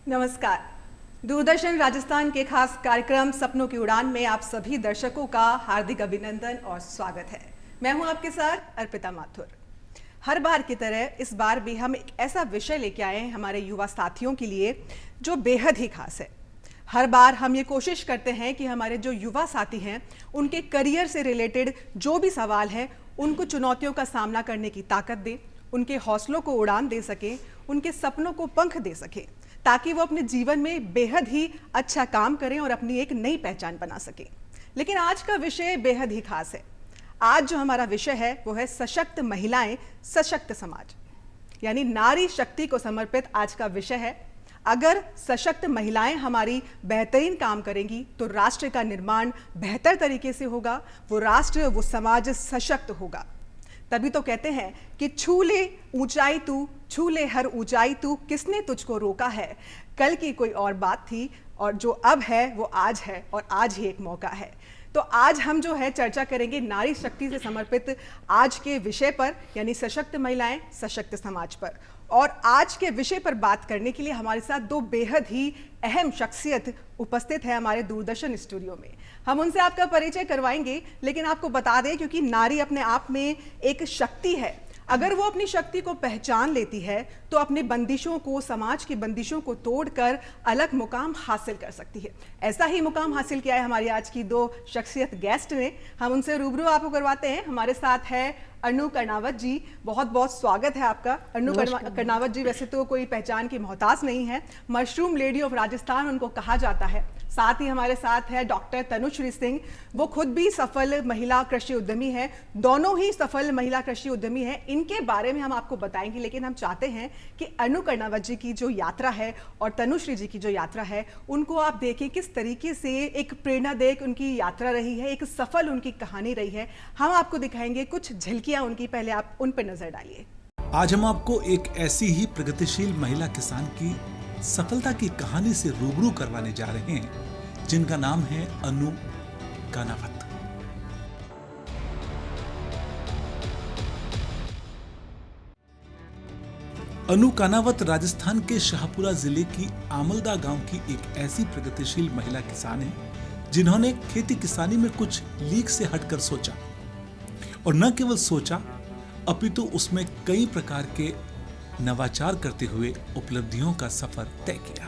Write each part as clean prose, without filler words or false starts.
नमस्कार। दूरदर्शन राजस्थान के खास कार्यक्रम सपनों की उड़ान में आप सभी दर्शकों का हार्दिक अभिनंदन और स्वागत है। मैं हूं आपके साथ अर्पिता माथुर। हर बार की तरह इस बार भी हम एक ऐसा विषय लेके आए हैं हमारे युवा साथियों के लिए जो बेहद ही खास है। हर बार हम ये कोशिश करते हैं कि हमारे जो युवा साथी हैं उनके करियर से रिलेटेड जो भी सवाल है उनको चुनौतियों का सामना करने की ताकत दें, उनके हौसलों को उड़ान दे सकें, उनके सपनों को पंख दे सकें, ताकि वो अपने जीवन में बेहद ही अच्छा काम करें और अपनी एक नई पहचान बना सकें। लेकिन आज का विषय बेहद ही खास है। आज जो हमारा विषय है वो है सशक्त महिलाएं, सशक्त समाज, यानी नारी शक्ति को समर्पित आज का विषय है। अगर सशक्त महिलाएं हमारी बेहतरीन काम करेंगी तो राष्ट्र का निर्माण बेहतर तरीके से होगा, वो राष्ट्र, वो समाज सशक्त होगा। तभी तो कहते हैं कि छू ले ऊंचाई तू, छू ले हर ऊंचाई तू, किसने तुझको रोका है। कल की कोई और बात थी और जो अब है वो आज है और आज ही एक मौका है। तो आज हम जो है चर्चा करेंगे नारी शक्ति से समर्पित आज के विषय पर, यानी सशक्त महिलाएं सशक्त समाज पर। और आज के विषय पर बात करने के लिए हमारे साथ दो बेहद ही अहम शख्सियत उपस्थित है हमारे दूरदर्शन स्टूडियो में। हम उनसे आपका परिचय करवाएंगे, लेकिन आपको बता दें क्योंकि नारी अपने आप में एक शक्ति है। अगर वो अपनी शक्ति को पहचान लेती है तो अपने बंदिशों को, समाज की बंदिशों को तोड़कर अलग मुकाम हासिल कर सकती है। ऐसा ही मुकाम हासिल किया है हमारी आज की दो शख्सियत गेस्ट ने। हम उनसे रूबरू आपको करवाते हैं। हमारे साथ है अनु कर्णावत जी। बहुत बहुत स्वागत है आपका। अनु कर्णावत जी वैसे तो कोई पहचान की मोहताज नहीं है, मशरूम लेडी ऑफ राजस्थान उनको कहा जाता है। साथ ही हमारे साथ है डॉक्टर तनुश्री सिंह। वो खुद भी सफल महिला कृषि उद्यमी है, दोनों ही सफल महिला कृषि उद्यमी है। इनके बारे में हम आपको बताएंगे, लेकिन हम चाहते हैं कि अनु कर्णावत जी की जो यात्रा है और तनुश्री जी की जो यात्रा है उनको आप देखें किस तरीके से एक प्रेरणादायक उनकी यात्रा रही है, एक सफल उनकी कहानी रही है। हम आपको दिखाएंगे कुछ झलकियां उनकी, पहले आप उन पर नजर डालिए। आज हम आपको एक ऐसी ही प्रगतिशील महिला किसान की सफलता की कहानी से रूबरू करवाने जा रहे हैं जिनका नाम है अनु कर्णावत। अनु कर्णावत राजस्थान के शाहपुरा जिले की आमलदा गांव की एक ऐसी प्रगतिशील महिला किसान है जिन्होंने खेती किसानी में कुछ लीक से हटकर सोचा, और न केवल सोचा अपितु उसमें कई प्रकार के नवाचार करते हुए उपलब्धियों का सफर तय किया।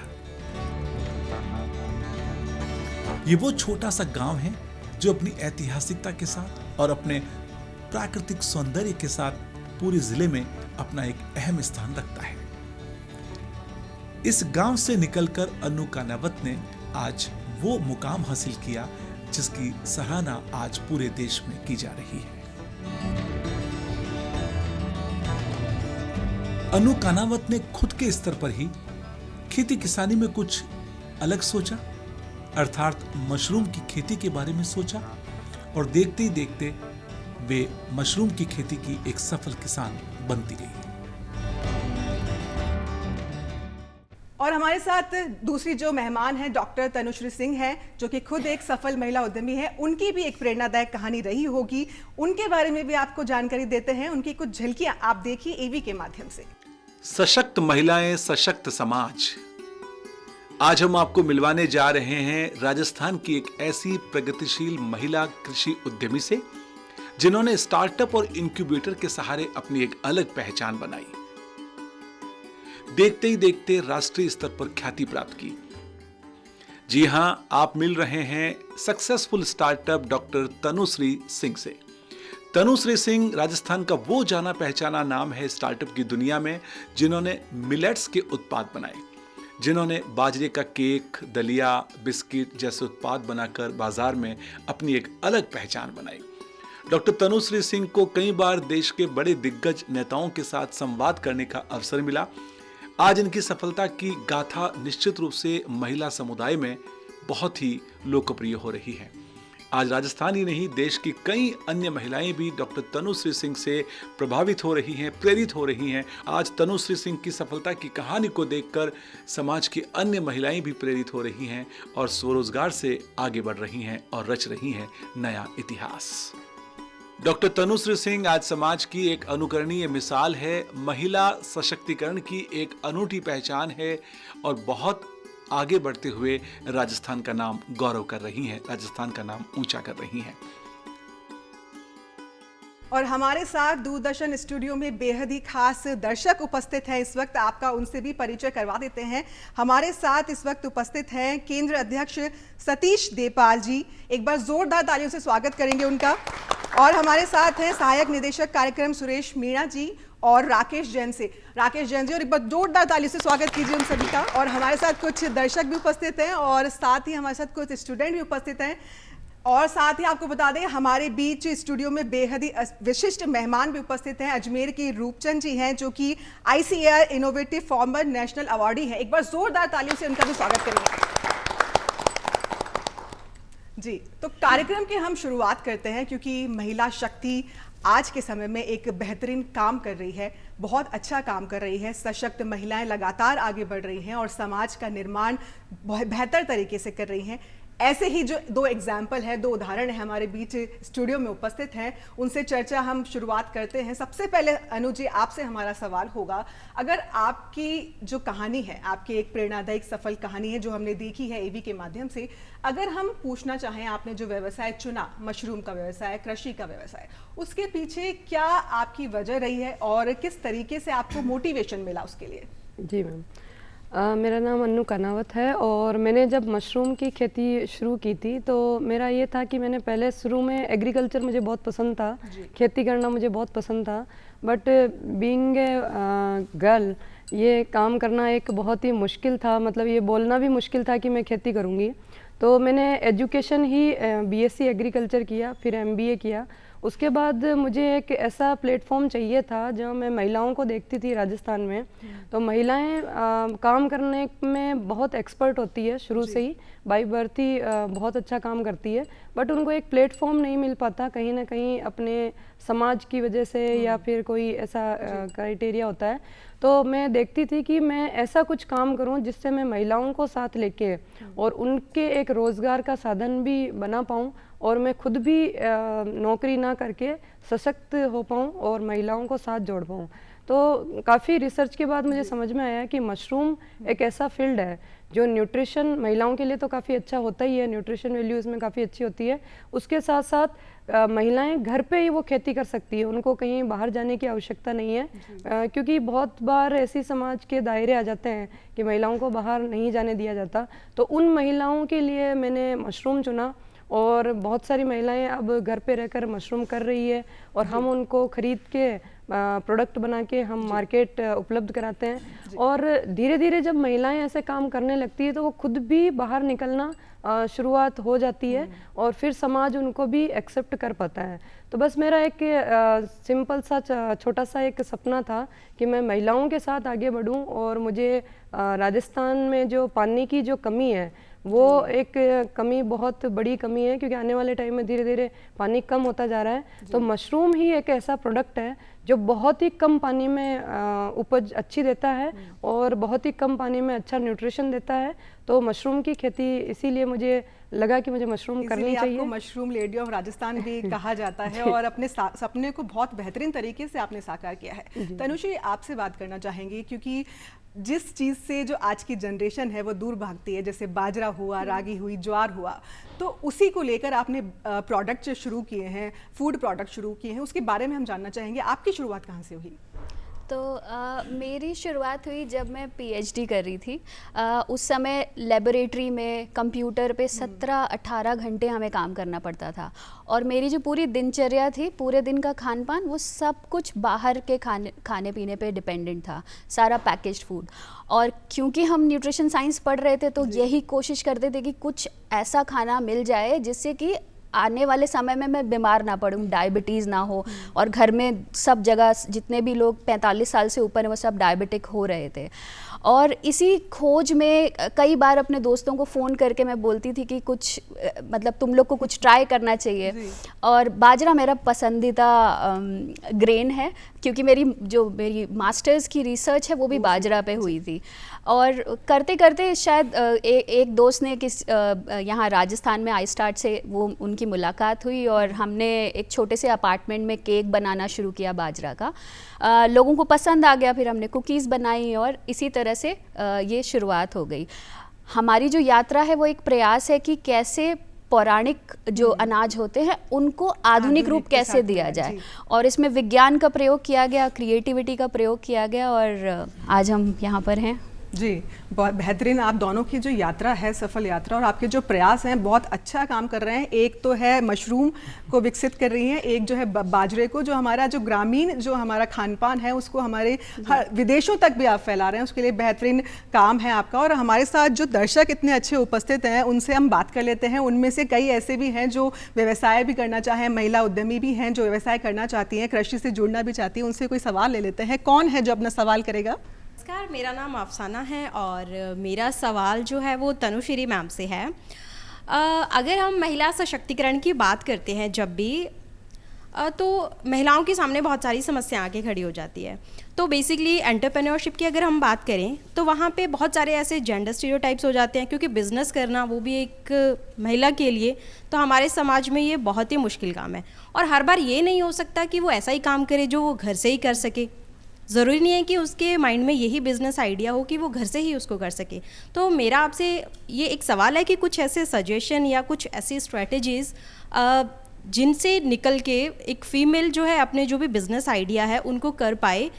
ये वो छोटा सा गांव है जो अपनी ऐतिहासिकता के साथ और अपने प्राकृतिक सौंदर्य के साथ पूरे जिले में अपना एक अहम स्थान रखता है। इस गांव से निकलकर अनु कर्णावत ने आज वो मुकाम हासिल किया जिसकी सराहना आज पूरे देश में की जा रही है। अनु कर्णावत ने खुद के स्तर पर ही खेती किसानी में कुछ अलग सोचा, अर्थात मशरूम की खेती के बारे में सोचा, और देखते ही देखते वे मशरूम की खेती की एक सफल किसान बनती गई। और हमारे साथ दूसरी जो मेहमान है डॉक्टर तनुश्री सिंह है, जो कि खुद एक सफल महिला उद्यमी है। उनकी भी एक प्रेरणादायक कहानी रही होगी, उनके बारे में भी आपको जानकारी देते हैं। उनकी कुछ झलकियां आप देखिए एवी के माध्यम से। सशक्त महिलाएं, सशक्त समाज। आज हम आपको मिलवाने जा रहे हैं राजस्थान की एक ऐसी प्रगतिशील महिला कृषि उद्यमी से जिन्होंने स्टार्टअप और इंक्यूबेटर के सहारे अपनी एक अलग पहचान बनाई, देखते ही देखते राष्ट्रीय स्तर पर ख्याति प्राप्त की। जी हां, आप मिल रहे हैं successful startup doctor Tanushree Singh से। तनुश्री सिंह राजस्थान का वो जाना पहचाना नाम है स्टार्टअप की दुनिया में जिन्होंने मिलेट्स के उत्पाद बनाए, जिन्होंने बाजरे का केक, दलिया, बिस्किट जैसे उत्पाद बनाकर बाजार में अपनी एक अलग पहचान बनाई। डॉक्टर तनुश्री सिंह को कई बार देश के बड़े दिग्गज नेताओं के साथ संवाद करने का अवसर मिला। आज इनकी सफलता की गाथा निश्चित रूप से महिला समुदाय में बहुत ही लोकप्रिय हो रही है। आज राजस्थान ही नहीं, देश की कई अन्य महिलाएं भी डॉक्टर तनुश्री सिंह से प्रभावित हो रही हैं, प्रेरित हो रही हैं। आज तनुश्री सिंह की सफलता की कहानी को देखकर समाज की अन्य महिलाएं भी प्रेरित हो रही हैं और स्वरोजगार से आगे बढ़ रही हैं और रच रही हैं नया इतिहास। डॉक्टर तनुश्री सिंह आज समाज की एक अनुकरणीय मिसाल है, महिला सशक्तिकरण की एक अनूठी पहचान है और बहुत आगे बढ़ते हुए राजस्थान का नाम गौरव कर रही हैं, राजस्थान का नाम ऊंचा कर रही हैं। और हमारे साथ दूरदर्शन स्टूडियो में बेहद ही खास दर्शक उपस्थित हैं इस वक्त, आपका उनसे भी परिचय करवा देते हैं। हमारे साथ इस वक्त उपस्थित हैं केंद्र अध्यक्ष सतीश देपाल जी, एक बार जोरदार तालियों से स्वागत करेंगे उनका। और हमारे साथ हैं सहायक निदेशक कार्यक्रम सुरेश मीणा जी और राकेश जैन जी, और एक बार जोरदार तालियों से स्वागत कीजिए उन सभी का। और हमारे साथ कुछ दर्शक भी उपस्थित हैं और साथ ही हमारे साथ कुछ स्टूडेंट भी उपस्थित हैं। और साथ ही आपको बता दें हमारे बीच स्टूडियो में बेहद ही विशिष्ट मेहमान भी उपस्थित हैं। अजमेर की रूपचंद जी हैं जो कि ICAR innovative farmer national awardee हैं। एक बार जोरदार तालियों से उनका भी स्वागत करेंगे जी। तो कार्यक्रम की हम शुरुआत करते हैं क्योंकि महिला शक्ति आज के समय में एक बेहतरीन काम कर रही है, बहुत अच्छा काम कर रही है। सशक्त महिलाएं लगातार आगे बढ़ रही हैं और समाज का निर्माण बहुत बेहतर तरीके से कर रही हैं। ऐसे ही जो दो एग्जाम्पल है, दो उदाहरण है हमारे बीच स्टूडियो में उपस्थित हैं, उनसे चर्चा हम शुरुआत करते हैं। सबसे पहले अनु जी, आपसे हमारा सवाल होगा, अगर आपकी जो कहानी है, आपकी एक प्रेरणादायक सफल कहानी है जो हमने देखी है AV के माध्यम से, अगर हम पूछना चाहें आपने जो व्यवसाय चुना, मशरूम का व्यवसाय, कृषि का व्यवसाय, उसके पीछे क्या आपकी वजह रही है और किस तरीके से आपको मोटिवेशन मिला उसके लिए? जी मैम, मेरा नाम अन्नू कनावत है और मैंने जब मशरूम की खेती शुरू की थी तो मेरा ये था कि मैंने पहले शुरू में एग्रीकल्चर मुझे बहुत पसंद था, खेती करना मुझे बहुत पसंद था, बट बीइंग ए गर्ल ये काम करना एक बहुत ही मुश्किल था, मतलब ये बोलना भी मुश्किल था कि मैं खेती करूँगी। तो मैंने एजुकेशन ही BSc एग्रीकल्चर किया, फिर MBA किया। उसके बाद मुझे एक ऐसा प्लेटफॉर्म चाहिए था जहाँ मैं महिलाओं को देखती थी राजस्थान में, तो महिलाएं काम करने में बहुत एक्सपर्ट होती है, शुरू से ही बाई बर्थ ही बहुत अच्छा काम करती है, बट उनको एक प्लेटफॉर्म नहीं मिल पाता, कहीं ना कहीं अपने समाज की वजह से या फिर कोई ऐसा क्राइटेरिया होता है। तो मैं देखती थी कि मैं ऐसा कुछ काम करूं जिससे मैं महिलाओं को साथ लेके और उनके एक रोज़गार का साधन भी बना पाऊं और मैं खुद भी नौकरी ना करके सशक्त हो पाऊं और महिलाओं को साथ जोड़ पाऊं। तो काफ़ी रिसर्च के बाद मुझे समझ में आया कि मशरूम एक ऐसा फील्ड है जो न्यूट्रिशन महिलाओं के लिए तो काफ़ी अच्छा होता ही है, न्यूट्रिशन वैल्यू इसमें काफ़ी अच्छी होती है, उसके साथ साथ महिलाएं घर पे ही वो खेती कर सकती है, उनको कहीं बाहर जाने की आवश्यकता नहीं है, क्योंकि बहुत बार ऐसी समाज के दायरे आ जाते हैं कि महिलाओं को बाहर नहीं जाने दिया जाता। तो उन महिलाओं के लिए मैंने मशरूम चुना और बहुत सारी महिलाएं अब घर पे रहकर मशरूम कर रही है और हम उनको खरीद के प्रोडक्ट बना के हम मार्केट उपलब्ध कराते हैं। और धीरे धीरे जब महिलाएं ऐसे काम करने लगती है तो वो खुद भी बाहर निकलना शुरुआत हो जाती है और फिर समाज उनको भी एक्सेप्ट कर पाता है। तो बस मेरा एक सिंपल सा छोटा सा एक सपना था कि मैं महिलाओं के साथ आगे बढ़ूं और मुझे राजस्थान में जो पानी की जो कमी है वो एक कमी, बहुत बड़ी कमी है, क्योंकि आने वाले टाइम में धीरे धीरे पानी कम होता जा रहा है। तो मशरूम ही एक ऐसा प्रोडक्ट है जो बहुत ही कम पानी में उपज अच्छी देता है और बहुत ही कम पानी में अच्छा न्यूट्रिशन देता है। तो मशरूम की खेती इसीलिए मुझे लगा कि मुझे मशरूम करनी चाहिए। आपको मशरूम लेडी ऑफ राजस्थान भी कहा जाता है और अपने सपने को बहुत बेहतरीन तरीके से आपने साकार किया है। तनुश्री, आपसे बात करना चाहेंगे क्योंकि जिस चीज़ से जो आज की जनरेशन है वो दूर भागती है, जैसे बाजरा हुआ, रागी हुई, ज्वार हुआ, तो उसी को लेकर आपने प्रोडक्ट शुरू किए हैं, फूड प्रोडक्ट शुरू किए हैं, उसके बारे में हम जानना चाहेंगे। आपकी शुरुआत कहाँ से हुई? तो मेरी शुरुआत हुई जब मैं PhD कर रही थी। उस समय लेबोरेटरी में कंप्यूटर पे 17-18 घंटे हमें काम करना पड़ता था और मेरी जो पूरी दिनचर्या थी, पूरे दिन का खान पान, वो सब कुछ बाहर के खाने पीने पे डिपेंडेंट था, सारा पैकेज्ड फूड। और क्योंकि हम न्यूट्रिशन साइंस पढ़ रहे थे तो यही कोशिश करते थे कि कुछ ऐसा खाना मिल जाए जिससे कि आने वाले समय में मैं बीमार ना पड़ूं, डायबिटीज़ ना हो। और घर में सब जगह जितने भी लोग 45 साल से ऊपर हैं वो सब डायबिटिक हो रहे थे। और इसी खोज में कई बार अपने दोस्तों को फ़ोन करके मैं बोलती थी कि कुछ मतलब तुम लोग को कुछ ट्राई करना चाहिए। और बाजरा मेरा पसंदीदा ग्रेन है, क्योंकि मेरी मास्टर्स की रिसर्च है वो भी बाजरा पे हुई थी। और करते करते शायद एक दोस्त ने यहाँ राजस्थान में iStart से वो उनकी मुलाकात हुई और हमने एक छोटे से अपार्टमेंट में केक बनाना शुरू किया बाजरा का। लोगों को पसंद आ गया, फिर हमने कुकीज़ बनाई और इसी तरह से ये शुरुआत हो गई। हमारी जो यात्रा है वो एक प्रयास है कि कैसे पौराणिक जो अनाज होते हैं उनको आधुनिक रूप कैसे दिया जाए, और इसमें विज्ञान का प्रयोग किया गया, क्रिएटिविटी का प्रयोग किया गया, और आज हम यहाँ पर हैं। जी, बहुत बेहतरीन। आप दोनों की जो यात्रा है, सफल यात्रा, और आपके जो प्रयास हैं बहुत अच्छा काम कर रहे हैं। एक तो है मशरूम को विकसित कर रही हैं, एक जो है बाजरे को, जो हमारा जो ग्रामीण जो हमारा खान पान है उसको हमारे विदेशों तक भी आप फैला रहे हैं, उसके लिए बेहतरीन काम है आपका। और हमारे साथ जो दर्शक इतने अच्छे उपस्थित हैं उनसे हम बात कर लेते हैं। उनमें से कई ऐसे भी हैं जो व्यवसाय भी करना चाहें, महिला उद्यमी भी हैं जो व्यवसाय करना चाहती हैं, कृषि से जुड़ना भी चाहती हैं। उनसे कोई सवाल ले लेते हैं। कौन है जो अपना सवाल करेगा? नमस्कार, मेरा नाम अफसाना है और मेरा सवाल जो है वो तनुश्री मैम से है। अगर हम महिला सशक्तिकरण की बात करते हैं जब भी तो महिलाओं के सामने बहुत सारी समस्याएं आके खड़ी हो जाती है। तो बेसिकली एंटरप्रेन्योरशिप की अगर हम बात करें तो वहाँ पे बहुत सारे ऐसे जेंडर स्टीरियोटाइप्स हो जाते हैं, क्योंकि बिज़नेस करना वो भी एक महिला के लिए तो हमारे समाज में ये बहुत ही मुश्किल काम है। और हर बार ये नहीं हो सकता कि वो ऐसा ही काम करे जो वो घर से ही कर सके। ज़रूरी नहीं है कि उसके माइंड में यही बिज़नेस आइडिया हो कि वो घर से ही उसको कर सके। तो मेरा आपसे ये एक सवाल है कि कुछ ऐसे सजेशन या कुछ ऐसी स्ट्रेटजीज़ जिनसे निकल के एक फ़ीमेल जो है अपने जो भी बिज़नेस आइडिया है उनको कर पाए,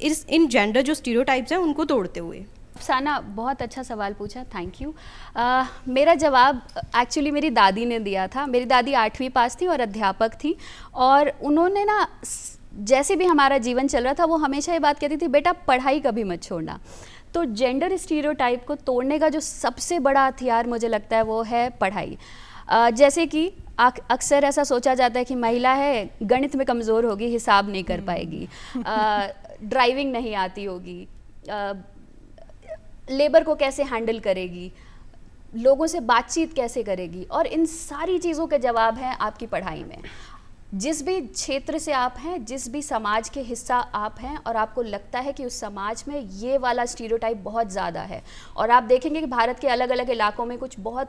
इन जेंडर जो स्टीरियोटाइप्स हैं उनको तोड़ते हुए। अफसाना, बहुत अच्छा सवाल पूछा, थैंक यू। मेरा जवाब एक्चुअली मेरी दादी ने दिया था। मेरी दादी 8वीं पास थी और अध्यापक थी, और उन्होंने ना जैसे भी हमारा जीवन चल रहा था वो हमेशा ये बात कहती थी, बेटा पढ़ाई कभी मत छोड़ना। तो जेंडर स्टीरियोटाइप को तोड़ने का जो सबसे बड़ा हथियार मुझे लगता है वो है पढ़ाई। जैसे कि अक्सर ऐसा सोचा जाता है कि महिला है, गणित में कमज़ोर होगी, हिसाब नहीं कर पाएगी, ड्राइविंग नहीं आती होगी, लेबर को कैसे हैंडल करेगी, लोगों से बातचीत कैसे करेगी, और इन सारी चीज़ों के जवाब हैं आपकी पढ़ाई में। जिस भी क्षेत्र से आप हैं, जिस भी समाज के हिस्सा आप हैं और आपको लगता है कि उस समाज में ये वाला स्टीरियोटाइप बहुत ज़्यादा है, और आप देखेंगे कि भारत के अलग अलग इलाकों में कुछ बहुत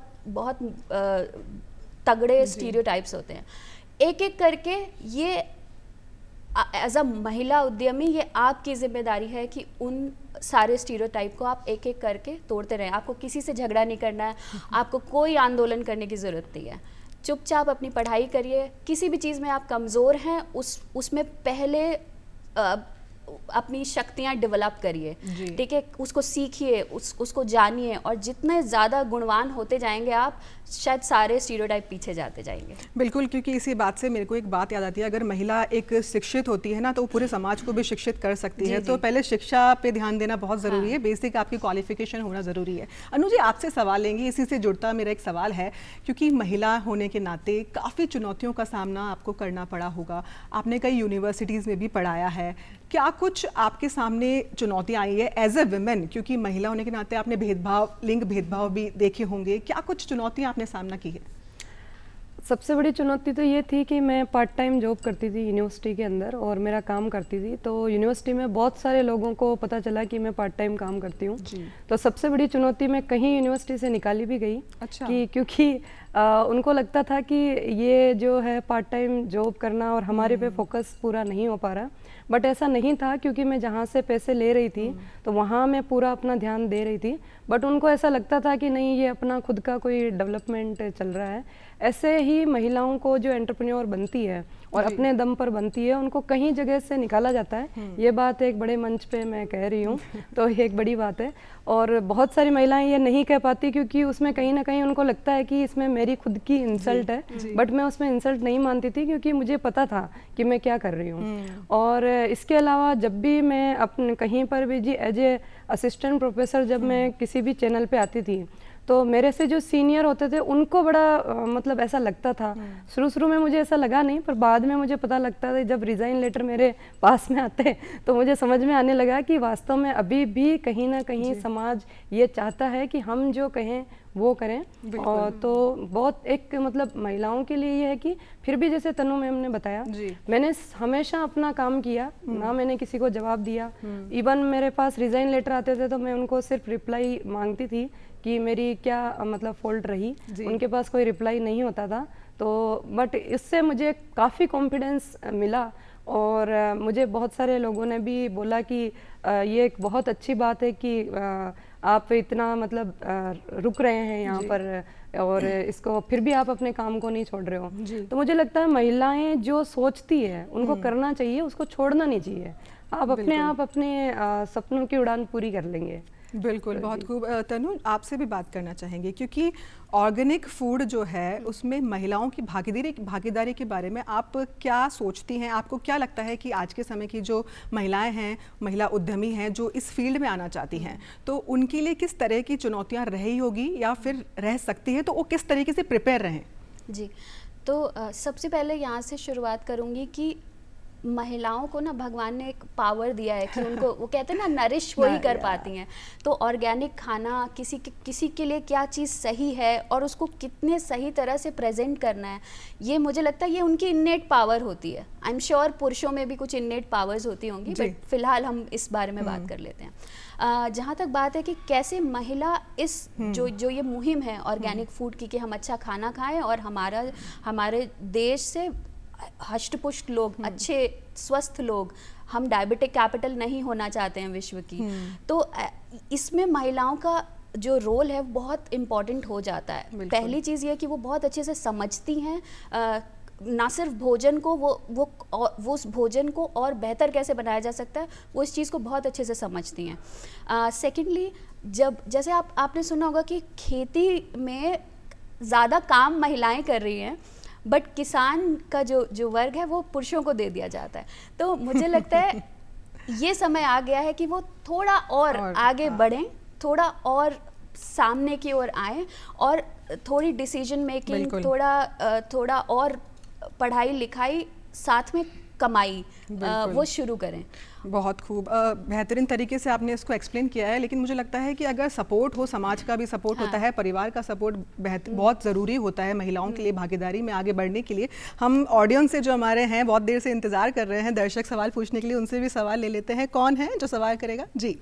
तगड़े स्टीरियोटाइप्स होते हैं, एक एक करके ये एज अ महिला उद्यमी ये आपकी जिम्मेदारी है कि उन सारे स्टीरियोटाइप को आप एक एक करके तोड़ते रहें। आपको किसी से झगड़ा नहीं करना है, आपको कोई आंदोलन करने की ज़रूरत नहीं है। चुपचाप अपनी पढ़ाई करिए। किसी भी चीज़ में आप कमज़ोर हैं उसमें पहले अपनी शक्तियाँ डेवलप करिए, ठीक है, उसको सीखिए, उसको जानिए, और जितने ज़्यादा गुणवान होते जाएंगे आप, शायद सारे स्टीरियोटाइप पीछे जाते जाएंगे। बिल्कुल, क्योंकि इसी बात से मेरे को एक बात याद आती है, अगर महिला एक शिक्षित होती है ना तो वो पूरे समाज को भी शिक्षित कर सकती है। तो पहले शिक्षा पे ध्यान देना बहुत ज़रूरी है, बेसिक आपकी क्वालिफिकेशन होना ज़रूरी है। अनु जी, आपसे सवाल लेंगे, इसी से जुड़ता मेरा एक सवाल है, क्योंकि महिला होने के नाते काफ़ी चुनौतियों का सामना आपको करना पड़ा होगा। आपने कई यूनिवर्सिटीज़ में भी पढ़ाया है, क्या कुछ आपके सामने चुनौतियाँ आई है एज ए वुमेन, क्योंकि महिला होने के नाते आपने लिंग भेदभाव भी देखे होंगे, क्या कुछ चुनौतियाँ आपने सामना की है? सबसे बड़ी चुनौती तो ये थी कि मैं पार्ट टाइम जॉब करती थी यूनिवर्सिटी के अंदर और मेरा काम करती थी, तो यूनिवर्सिटी में बहुत सारे लोगों को पता चला कि मैं पार्ट टाइम काम करती हूँ। तो सबसे बड़ी चुनौती मैं कहीं यूनिवर्सिटी से निकाली भी गई। अच्छा। कि क्योंकि उनको लगता था कि ये जो है पार्ट टाइम जॉब करना और हमारे पे फोकस पूरा नहीं हो पा रहा, बट ऐसा नहीं था, क्योंकि मैं जहाँ से पैसे ले रही थी तो वहाँ मैं पूरा अपना ध्यान दे रही थी, बट उनको ऐसा लगता था कि नहीं, ये अपना खुद का कोई डेवलपमेंट चल रहा है। ऐसे ही महिलाओं को जो एंटरप्रेन्योर बनती है और अपने दम पर बनती है, उनको कहीं जगह से निकाला जाता है। ये बात एक बड़े मंच पे मैं कह रही हूँ, तो ये एक बड़ी बात है। और बहुत सारी महिलाएं ये नहीं कह पाती, क्योंकि उसमें कहीं ना कहीं उनको लगता है कि इसमें मेरी खुद की इंसल्ट है, बट मैं उसमें इंसल्ट नहीं मानती थी, क्योंकि मुझे पता था कि मैं क्या कर रही हूँ। और इसके अलावा जब भी मैं अपने कहीं पर भी जी एज ए असिस्टेंट प्रोफेसर जब मैं किसी भी चैनल पे आती थी, तो मेरे से जो सीनियर होते थे उनको बड़ा मतलब ऐसा लगता था। शुरू में मुझे ऐसा लगा नहीं, पर बाद बाद में मुझे पता लगता था, जब रिज़ाइन लेटर मेरे पास में आते तो मुझे समझ में आने लगा कि वास्तव में अभी भी कहीं ना कहीं समाज ये चाहता है कि हम जो कहें वो करें। और तो बहुत एक मतलब महिलाओं के लिए ये है कि फिर भी जैसे तनु मैम ने बताया, मैंने हमेशा अपना काम किया, ना मैंने किसी को जवाब दिया। इवन मेरे पास रिज़ाइन लेटर आते थे तो मैं उनको सिर्फ रिप्लाई मांगती थी कि मेरी क्या मतलब फॉल्ट रही, उनके पास कोई रिप्लाई नहीं होता था। तो बट इससे मुझे काफ़ी कॉन्फिडेंस मिला और मुझे बहुत सारे लोगों ने भी बोला कि ये एक बहुत अच्छी बात है कि आप इतना मतलब रुक रहे हैं यहाँ पर और इसको फिर भी आप अपने काम को नहीं छोड़ रहे हो। तो मुझे लगता है महिलाएं जो सोचती है उनको करना चाहिए, उसको छोड़ना नहीं चाहिए। आप अपने आप अपने सपनों की उड़ान पूरी कर लेंगे। बिल्कुल, बहुत खूब। तनु, आपसे भी बात करना चाहेंगे क्योंकि ऑर्गेनिक फूड जो है उसमें महिलाओं की भागीदारी के बारे में आप क्या सोचती हैं? आपको क्या लगता है कि आज के समय की जो महिलाएं हैं, महिला उद्यमी हैं जो इस फील्ड में आना चाहती हैं, तो उनके लिए किस तरह की चुनौतियां रही होगी या फिर रह सकती है, तो वो किस तरीके से प्रिपेयर रहें? जी, तो सबसे पहले यहाँ से शुरुआत करूँगी कि महिलाओं को ना भगवान ने एक पावर दिया है कि उनको वो कहते हैं ना नरिश वही कर पाती हैं। तो ऑर्गेनिक खाना किसी के लिए क्या चीज़ सही है और उसको कितने सही तरह से प्रेजेंट करना है, ये मुझे लगता है ये उनकी इन्नेट पावर होती है। आई एम श्योर पुरुषों में भी कुछ इन्नेट पावर्स होती होंगी, बट फिलहाल हम इस बारे में बात कर लेते हैं। जहाँ तक बात है कि कैसे महिला इस जो ये मुहिम है ऑर्गेनिक फूड की कि हम अच्छा खाना खाएं और हमारे देश से हष्ट-पुष्ट लोग, अच्छे स्वस्थ लोग, हम डायबिटिक कैपिटल नहीं होना चाहते हैं विश्व की, तो इसमें महिलाओं का जो रोल है बहुत इम्पॉर्टेंट हो जाता है। पहली चीज़ ये कि वो बहुत अच्छे से समझती हैं ना सिर्फ भोजन को, वो उस भोजन को और बेहतर कैसे बनाया जा सकता है, वो इस चीज़ को बहुत अच्छे से समझती हैं। सेकेंडली, जब जैसे आपने सुना होगा कि खेती में ज़्यादा काम महिलाएं कर रही हैं, बट किसान का जो वर्ग है वो पुरुषों को दे दिया जाता है। तो मुझे लगता है ये समय आ गया है कि वो थोड़ा और आगे बढ़ें, थोड़ा और सामने की ओर आएं और थोड़ी डिसीजन मेकिंग, थोड़ा और पढ़ाई लिखाई साथ में कमाई वो शुरू करें। बहुत खूब, बेहतरीन तरीके से आपने इसको एक्सप्लेन किया है। लेकिन मुझे लगता है कि अगर सपोर्ट हो, समाज का भी सपोर्ट होता है, परिवार का सपोर्ट बहुत ज़रूरी होता है महिलाओं के लिए भागीदारी में आगे बढ़ने के लिए। हम ऑडियंस से जो हमारे हैं बहुत देर से इंतज़ार कर रहे हैं दर्शक सवाल पूछने के लिए, उनसे भी सवाल ले लेते हैं। कौन है जो सवाल करेगा? जी,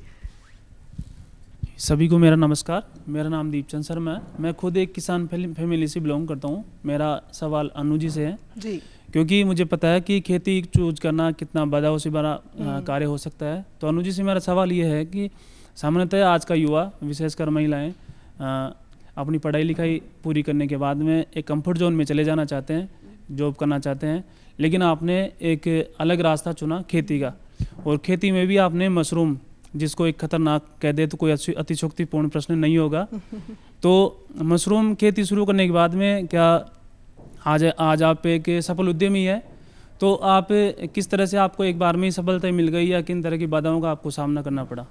सभी को मेरा नमस्कार। मेरा नाम दीपचंद शर्मा है। मैं खुद एक किसान फैमिली से बिलोंग करता हूँ। मेरा सवाल अनु जी से है जी, क्योंकि मुझे पता है कि खेती चूज करना कितना बड़ा से बड़ा कार्य हो सकता है। तो अनु जी से मेरा सवाल ये है कि सामान्यतः आज का युवा, विशेषकर महिलाएं, अपनी पढ़ाई लिखाई पूरी करने के बाद में एक कंफर्ट जोन में चले जाना चाहते हैं, जॉब करना चाहते हैं, लेकिन आपने एक अलग रास्ता चुना खेती का। और खेती में भी आपने मशरूम, जिसको एक खतरनाक कह दे तो कोई अतिशोक्तिपूर्ण प्रश्न नहीं होगा। तो मशरूम खेती शुरू करने के बाद में क्या आज आप एक सफल उद्यमी है, तो आप किस तरह से आपको एक बार में ही सफलता मिल गई या किन तरह की बाधाओं का आपको सामना करना पड़ा?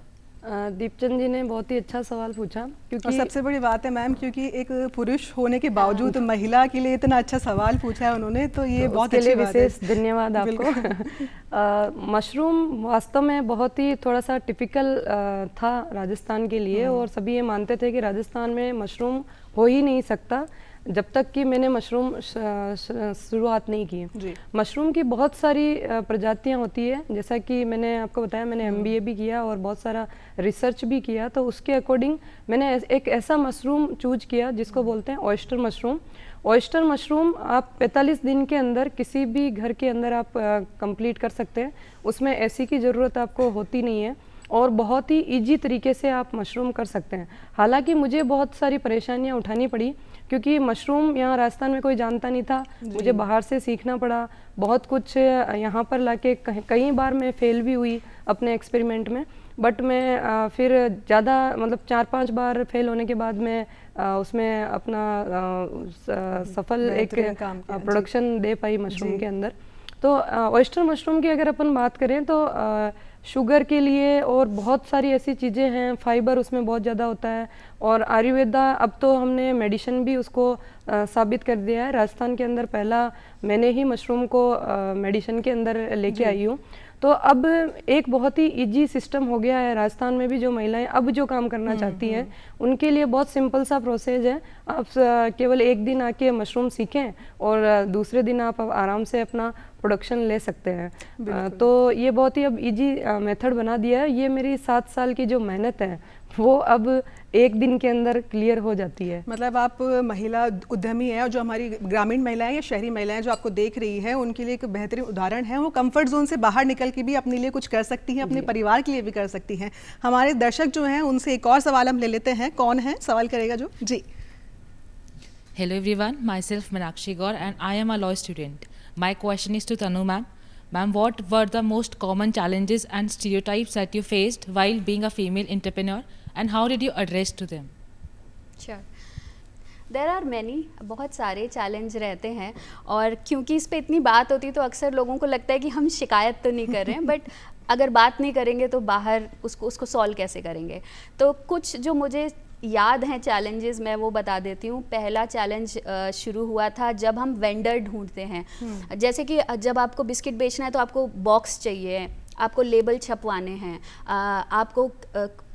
दीपचंद जी ने बहुत ही अच्छा सवाल पूछा, क्योंकि और सबसे बड़ी बात है मैम, क्योंकि एक पुरुष होने के बावजूद महिला के लिए इतना अच्छा सवाल पूछा है उन्होंने, तो ये तो बहुत अच्छी बात है। विशेष धन्यवाद आपको। मशरूम वास्तव में बहुत ही थोड़ा सा टिपिकल था राजस्थान के लिए, और सभी ये मानते थे कि राजस्थान में मशरूम हो ही नहीं सकता जब तक कि मैंने मशरूम शुरुआत नहीं की। मशरूम की बहुत सारी प्रजातियां होती है, जैसा कि मैंने आपको बताया, मैंने MBA भी किया और बहुत सारा रिसर्च भी किया। तो उसके अकॉर्डिंग मैंने एक ऐसा मशरूम चूज किया जिसको बोलते हैं ऑयस्टर मशरूम। ऑयस्टर मशरूम आप 45 दिन के अंदर किसी भी घर के अंदर आप कंप्लीट कर सकते हैं। उसमें ऐसी की ज़रूरत आपको होती नहीं है और बहुत ही इजी तरीके से आप मशरूम कर सकते हैं। हालांकि मुझे बहुत सारी परेशानियां उठानी पड़ी, क्योंकि मशरूम यहाँ राजस्थान में कोई जानता नहीं था, मुझे बाहर से सीखना पड़ा बहुत कुछ। यहाँ पर लाके कई बार मैं फेल भी हुई अपने एक्सपेरिमेंट में, बट मैं फिर ज़्यादा मतलब 4-5 बार फेल होने के बाद मैं उसमें अपना सफल एक प्रोडक्शन दे पाई मशरूम के अंदर। तो ऑयस्टर मशरूम की अगर अपन बात करें तो शुगर के लिए, और बहुत सारी ऐसी चीज़ें हैं, फाइबर उसमें बहुत ज़्यादा होता है। और आयुर्वेदा अब तो हमने मेडिसिन भी उसको साबित कर दिया है। राजस्थान के अंदर पहला मैंने ही मशरूम को मेडिसिन के अंदर लेके आई हूँ। तो अब एक बहुत ही इजी सिस्टम हो गया है राजस्थान में भी। जो महिलाएं अब जो काम करना चाहती हैं उनके लिए बहुत सिंपल सा प्रोसेस है। आप केवल एक दिन आके मशरूम सीखें और दूसरे दिन आप आराम से अपना प्रोडक्शन ले सकते हैं। तो ये बहुत ही अब इजी मेथड बना दिया है। ये मेरी 7 साल की जो मेहनत है वो अब एक दिन के अंदर क्लियर हो जाती है। मतलब आप महिला उद्यमी हैं, और जो हमारी ग्रामीण महिलाएं या शहरी महिलाएं जो आपको देख रही हैं उनके लिए एक बेहतरीन उदाहरण है। वो कंफर्ट जोन से बाहर निकल के भी अपने लिए कुछ कर सकती हैं, अपने परिवार के लिए भी कर सकती हैं। हमारे दर्शक जो हैं उनसे एक और सवाल हम ले लेते हैं। कौन है सवाल करेगा जो? जी। Hello everyone, myself Meenakshi Gaur and I am a law student. My question is to Tanu ma'am. Ma'am, what were the most common challenges and stereotypes that you faced while being a female entrepreneur and how did you address to them? Sure. There are many, बहुत सारे challenge रहते हैं, और क्योंकि इस पे इतनी बात होती है तो अक्सर लोगों को लगता है कि हम शिकायत तो नहीं कर रहे हैं, बट अगर बात नहीं करेंगे तो बाहर उसको सॉल्व कैसे करेंगे। तो कुछ जो मुझे याद हैं चैलेंजेस मैं वो बता देती हूँ। पहला चैलेंज शुरू हुआ था जब हम वेंडर ढूंढते हैं। जैसे कि जब आपको बिस्किट बेचना है तो आपको बॉक्स चाहिए, आपको लेबल छपवाने हैं, आपको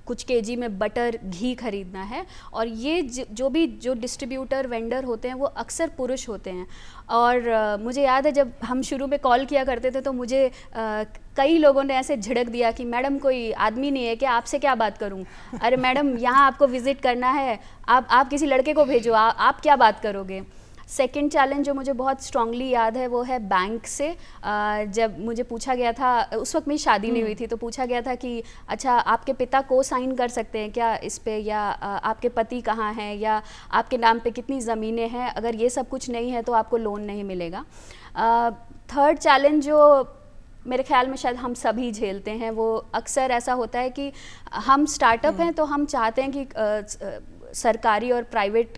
कुछ केजी में बटर घी खरीदना है, और ये जो डिस्ट्रीब्यूटर वेंडर होते हैं वो अक्सर पुरुष होते हैं। और मुझे याद है जब हम शुरू में कॉल किया करते थे तो मुझे कई लोगों ने ऐसे झिड़क दिया कि मैडम कोई आदमी नहीं है क्या, आपसे क्या बात करूं? अरे मैडम यहाँ आपको विज़िट करना है, आप किसी लड़के को भेजो, आप क्या बात करोगे। सेकेंड चैलेंज जो मुझे बहुत स्ट्रांगली याद है वो है बैंक से। जब मुझे पूछा गया था, उस वक्त मेरी शादी नहीं हुई थी, तो पूछा गया था कि अच्छा आपके पिता को साइन कर सकते हैं क्या इस पे, या आपके पति कहाँ हैं, या आपके नाम पे कितनी ज़मीनें हैं, अगर ये सब कुछ नहीं है तो आपको लोन नहीं मिलेगा। थर्ड चैलेंज जो मेरे ख्याल में शायद हम सभी झेलते हैं, वो अक्सर ऐसा होता है कि हम स्टार्टअप हैं तो हम चाहते हैं कि सरकारी और प्राइवेट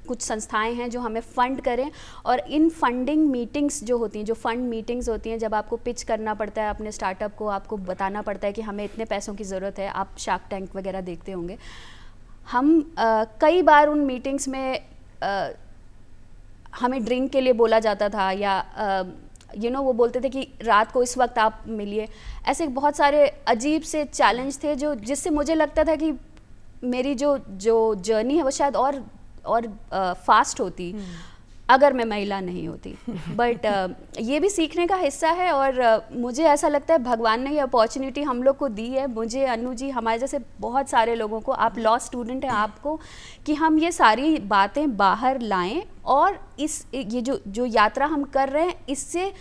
कुछ संस्थाएं हैं जो हमें फंड करें, और इन फंडिंग मीटिंग्स जो होती हैं, जो फंड मीटिंग्स होती हैं, जब आपको पिच करना पड़ता है अपने स्टार्टअप को, आपको बताना पड़ता है कि हमें इतने पैसों की ज़रूरत है। आप शार्क टैंक वगैरह देखते होंगे। हम कई बार उन मीटिंग्स में हमें ड्रिंक के लिए बोला जाता था, या वो बोलते थे कि रात को इस वक्त आप मिलिए। ऐसे बहुत सारे अजीब से चैलेंज थे जिससे मुझे लगता था कि मेरी जो जर्नी है वो शायद और फास्ट होती अगर मैं महिला नहीं होती। बट ये भी सीखने का हिस्सा है, और मुझे ऐसा लगता है भगवान ने ये अपॉर्चुनिटी हम लोग को दी है, मुझे, अनु जी, हमारे जैसे बहुत सारे लोगों को, आप लॉ स्टूडेंट हैं आपको, कि हम ये सारी बातें बाहर लाएं, और ये जो यात्रा हम कर रहे हैं इससे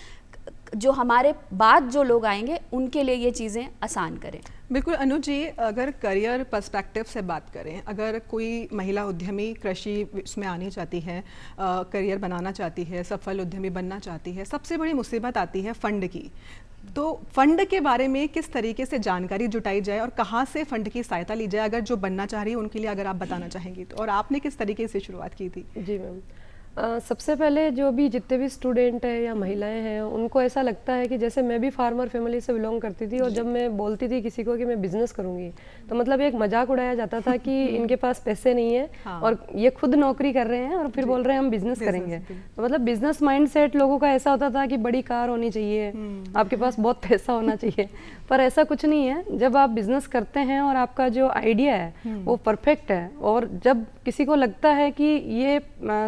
जो हमारे बाद जो लोग आएंगे उनके लिए ये चीज़ें आसान करें। बिल्कुल अनु जी, अगर करियर पर्सपेक्टिव से बात करें, अगर कोई महिला उद्यमी कृषि उसमें आनी चाहती है, करियर बनाना चाहती है, सफल उद्यमी बनना चाहती है, सबसे बड़ी मुसीबत आती है फंड की। तो फंड के बारे में किस तरीके से जानकारी जुटाई जाए और कहाँ से फंड की सहायता ली जाए, अगर जो बनना चाह रही है उनके लिए अगर आप बताना चाहेंगी तो, और आपने किस तरीके से शुरुआत की थी? जी मैम, सबसे पहले जो भी जितने भी स्टूडेंट हैं या महिलाएं हैं उनको ऐसा लगता है कि जैसे मैं भी फार्मर फैमिली से बिलोंग करती थी, और जब मैं बोलती थी किसी को कि मैं बिजनेस करूंगी तो मतलब एक मजाक उड़ाया जाता था कि इनके पास पैसे नहीं है, हाँ। और ये खुद नौकरी कर रहे हैं और फिर बोल रहे हैं हम बिजनेस करेंगे। तो मतलब बिजनेस माइंडसेट लोगों का ऐसा होता था कि बड़ी कार होनी चाहिए, आपके पास बहुत पैसा होना चाहिए, पर ऐसा कुछ नहीं है। जब आप बिजनेस करते हैं और आपका जो आइडिया है वो परफेक्ट है, और जब किसी को लगता है कि ये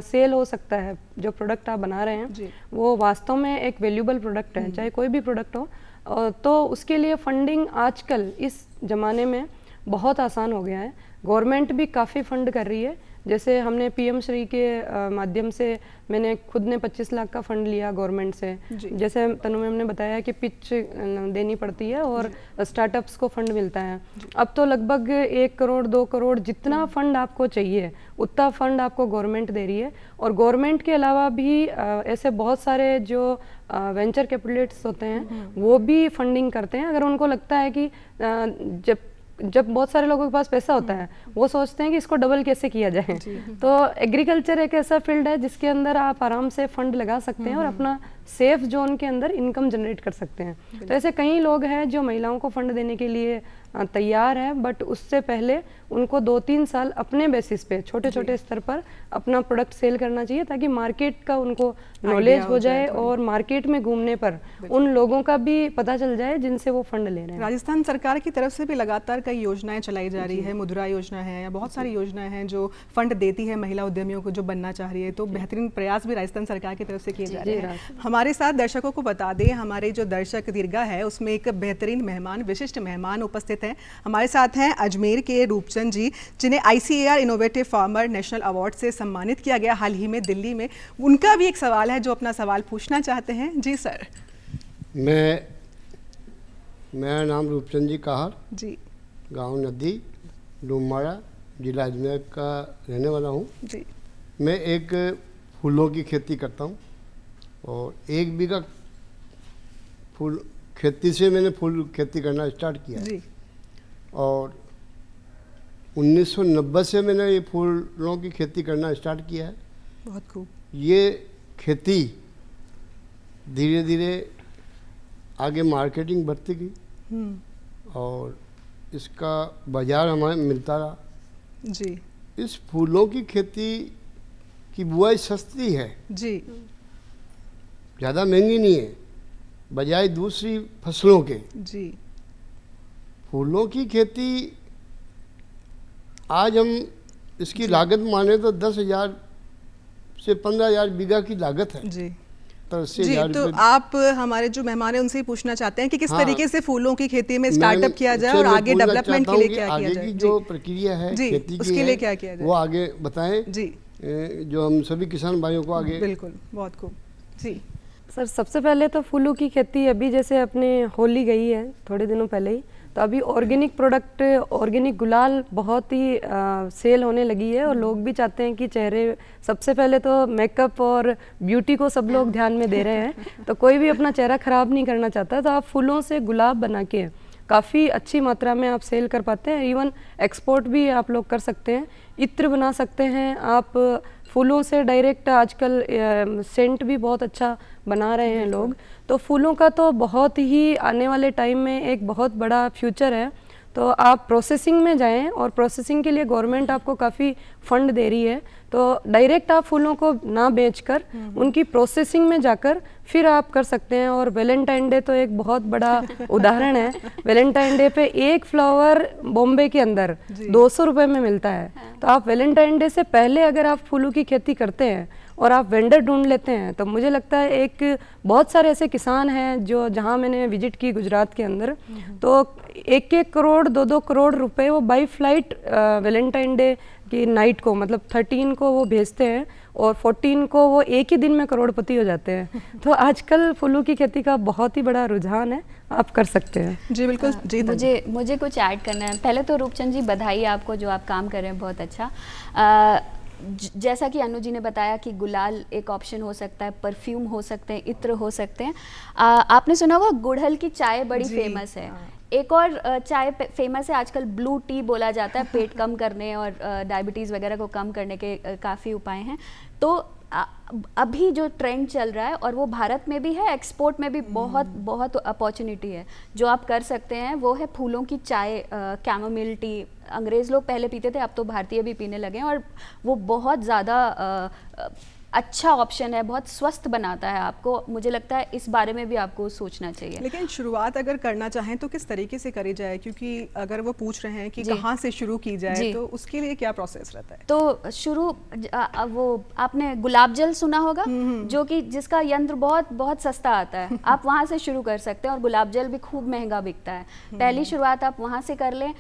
सेल हो सकता है, जो प्रोडक्ट आप बना रहे हैं वो वास्तव में एक वैल्यूबल प्रोडक्ट है, चाहे कोई भी प्रोडक्ट हो, तो उसके लिए फंडिंग आजकल इस ज़माने में बहुत आसान हो गया है। गवर्नमेंट भी काफ़ी फंड कर रही है। जैसे हमने पीएम श्री के माध्यम से मैंने खुद ने 25 लाख का फंड लिया गवर्नमेंट से। जैसे तनु मैम ने बताया कि पिच देनी पड़ती है और स्टार्टअप्स को फंड मिलता है। अब तो लगभग 1 करोड़ 2 करोड़ जितना फंड आपको चाहिए उतना फंड आपको गवर्नमेंट दे रही है। और गवर्नमेंट के अलावा भी ऐसे बहुत सारे जो वेंचर कैपिटलिस्ट्स होते हैं वो भी फंडिंग करते हैं। अगर उनको लगता है कि जब बहुत सारे लोगों के पास पैसा होता है वो सोचते हैं कि इसको डबल कैसे किया जाए। तो एग्रीकल्चर एक ऐसा फील्ड है जिसके अंदर आप आराम से फंड लगा सकते हैं और अपना सेफ जोन के अंदर इनकम जनरेट कर सकते हैं। तो ऐसे कई लोग हैं जो महिलाओं को फंड देने के लिए तैयार है, बट उससे पहले उनको 2-3 साल अपने बेसिस पे छोटे छोटे स्तर पर अपना प्रोडक्ट सेल करना चाहिए, ताकि मार्केट का उनको नॉलेज हो जाए और मार्केट में घूमने पर उन लोगों का भी पता चल जाए जिनसे वो फंड ले रहे हैं। राजस्थान सरकार की तरफ से भी लगातार कई योजनाएं चलाई जा रही है, मुद्रा योजना है या बहुत सारी योजनाएं हैं जो फंड देती है महिला उद्यमियों को जो बनना चाह रही है, तो बेहतरीन प्रयास भी राजस्थान सरकार की तरफ से किए जा रहे हैं। हमारे साथ दर्शकों को बता दें, हमारे जो दर्शक दीर्घा है उसमें एक बेहतरीन मेहमान, विशिष्ट मेहमान उपस्थित हैं। हमारे साथ हैं अजमेर के रूपचंद जी, जिन्हें ICAR innovative farmer national award से सम्मानित किया गया हाल ही में दिल्ली में। उनका भी एक सवाल है जो अपना सवाल पूछना चाहते हैं। जी सर। मेरा नाम रूपचंद जी काहर जी, गांव नदी डूमारा, जिला अजमेर का रहने वाला हूं जी। मैं एक फूलों की खेती करता हूं और 1 बीघा फूल खेती से मैंने फूल खेती करना स्टार्ट किया जी। और 1990 से मैंने ये फूलों की खेती करना स्टार्ट किया है। बहुत खूब। ये खेती धीरे धीरे आगे मार्केटिंग बढ़ती गई और इसका बाजार हमें मिलता रहा जी। इस फूलों की खेती की बुआई सस्ती है जी, ज़्यादा महंगी नहीं है, बजाय दूसरी फसलों के। जी। फूलों की खेती आज हम इसकी लागत माने तो 10,000 से 15,000 बीघा की लागत है जी। तो जी, तो आप हमारे जो मेहमान है उनसे ही पूछना चाहते हैं कि किस तरीके से फूलों की खेती में स्टार्टअप किया जाए और आगे डेवलपमेंट के लिए क्या किया जाए। आगे की जो प्रक्रिया है खेती की उसके लिए क्या किया जाए वो आगे बताएं जी, जो हम सभी किसान भाइयों को आगे। बिल्कुल, बहुत खूब जी। सर, सबसे पहले तो फूलों की खेती अभी जैसे अपने होली गई है थोड़े दिनों पहले ही, तो अभी ऑर्गेनिक प्रोडक्ट, ऑर्गेनिक गुलाल बहुत ही सेल होने लगी है और लोग भी चाहते हैं कि चेहरे, सबसे पहले तो मेकअप और ब्यूटी को सब लोग ध्यान में दे रहे हैं, तो कोई भी अपना चेहरा ख़राब नहीं करना चाहता है, तो आप फूलों से गुलाब बना के काफ़ी अच्छी मात्रा में आप सेल कर पाते हैं। इवन एक्सपोर्ट भी आप लोग कर सकते हैं, इत्र बना सकते हैं आप फूलों से डायरेक्ट। आजकल सेंट भी बहुत अच्छा बना रहे हैं लोग, तो फूलों का तो बहुत ही आने वाले टाइम में एक बहुत बड़ा फ्यूचर है। तो आप प्रोसेसिंग में जाएं और प्रोसेसिंग के लिए गवर्नमेंट आपको काफ़ी फंड दे रही है, तो डायरेक्ट आप फूलों को ना बेचकर उनकी प्रोसेसिंग में जाकर फिर आप कर सकते हैं। और वैलेंटाइन डे तो एक बहुत बड़ा उदाहरण है। वैलेंटाइन डे पे एक फ्लावर बॉम्बे के अंदर 200 रुपये में मिलता है, तो आप वैलेंटाइन डे से पहले अगर आप फूलों की खेती करते हैं और आप वेंडर ढूंढ लेते हैं, तो मुझे लगता है एक बहुत सारे ऐसे किसान हैं जो, जहां मैंने विजिट की गुजरात के अंदर, तो 1-1 करोड़ 2-2 करोड़ रुपए वो बाई फ्लाइट वैलेंटाइन डे की नाइट को, मतलब 13 को वो भेजते हैं और 14 को वो एक ही दिन में करोड़पति हो जाते हैं। तो आजकल फूलों की खेती का बहुत ही बड़ा रुझान है, आप कर सकते हैं। जी बिल्कुल। जी, मुझे कुछ ऐड करना है। पहले तो रूपचंद जी बधाई आपको, जो आप काम कर रहे हैं बहुत अच्छा। जैसा कि अनु जी ने बताया कि गुलाल एक ऑप्शन हो सकता है, परफ्यूम हो सकते हैं, इत्र हो सकते हैं। आपने सुना होगा गुड़हल की चाय बड़ी फेमस है। एक और चाय फेमस है आजकल, ब्लू टी बोला जाता है, पेट कम करने और डायबिटीज़ वगैरह को कम करने के काफ़ी उपाय हैं। तो अभी जो ट्रेंड चल रहा है और वो भारत में भी है, एक्सपोर्ट में भी बहुत अपॉर्चुनिटी है। जो आप कर सकते हैं वो है फूलों की चाय, कैमोमिल टी। अंग्रेज़ लोग पहले पीते थे, अब तो भारतीय भी पीने लगे हैं और वो बहुत ज़्यादा अच्छा ऑप्शन है, बहुत स्वस्थ बनाता है आपको। मुझे लगता है इस बारे में भी आपको सोचना चाहिए। लेकिन शुरुआत अगर करना चाहें तो किस तरीके से करी जाए, क्योंकि अगर वो पूछ रहे हैं कि कहाँ से शुरू की जाए, तो उसके लिए क्या प्रोसेस रहता है? तो शुरू वो आपने गुलाब जल सुना होगा, जो कि जिसका यंत्र बहुत सस्ता आता है, आप वहाँ से शुरू कर सकते हैं और गुलाब जल भी खूब महंगा बिकता है। पहली शुरुआत आप वहाँ से कर लें।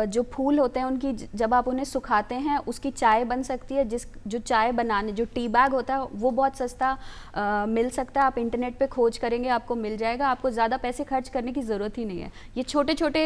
जो फूल होते हैं उनकी जब आप उन्हें सुखाते हैं उसकी चाय बन सकती है। जो चाय बनाने, जो टी बैग होता है वो बहुत सस्ता मिल सकता है। आप इंटरनेट पे खोज करेंगे आपको मिल जाएगा, आपको ज़्यादा पैसे खर्च करने की ज़रूरत ही नहीं है। ये छोटे छोटे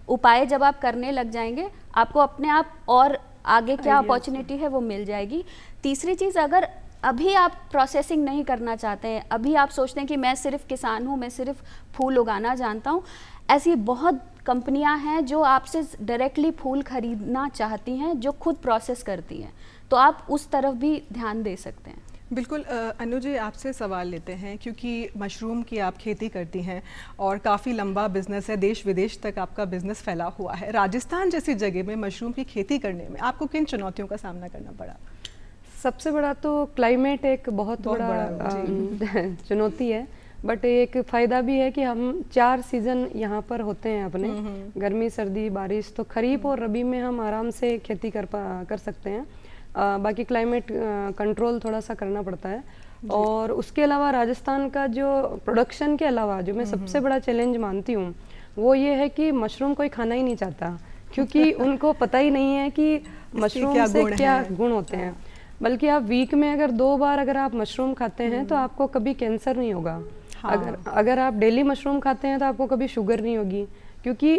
उपाय जब आप करने लग जाएंगे, आपको अपने आप और आगे क्या अपॉर्चुनिटी है वो मिल जाएगी। तीसरी चीज़, अगर अभी आप प्रोसेसिंग नहीं करना चाहते हैं, अभी आप सोचते हैं कि मैं सिर्फ किसान हूँ, मैं सिर्फ फूल उगाना जानता हूँ, ऐसी बहुत कंपनियां हैं जो आपसे डायरेक्टली फूल खरीदना चाहती हैं, जो खुद प्रोसेस करती हैं, तो आप उस तरफ भी ध्यान दे सकते हैं। बिल्कुल अनु जी, आपसे सवाल लेते हैं क्योंकि मशरूम की आप खेती करती हैं और काफ़ी लंबा बिजनेस है, देश विदेश तक आपका बिजनेस फैला हुआ है। राजस्थान जैसी जगह में मशरूम की खेती करने में आपको किन चुनौतियों का सामना करना पड़ा? सबसे बड़ा तो क्लाइमेट एक बहुत बड़ा चुनौती है, बट एक फ़ायदा भी है कि हम 4 सीज़न यहाँ पर होते हैं अपने, गर्मी सर्दी बारिश, तो खरीफ और रबी में हम आराम से खेती कर सकते हैं। बाकी क्लाइमेट कंट्रोल थोड़ा सा करना पड़ता है। और उसके अलावा राजस्थान का जो प्रोडक्शन के अलावा जो मैं सबसे बड़ा चैलेंज मानती हूँ वो ये है कि मशरूम कोई खाना ही नहीं चाहता, क्योंकि उनको पता ही नहीं है कि मशरूम से क्या गुण होते हैं। बल्कि आप वीक में अगर 2 बार अगर आप मशरूम खाते हैं तो आपको कभी कैंसर नहीं होगा। अगर आप डेली मशरूम खाते हैं तो आपको कभी शुगर नहीं होगी, क्योंकि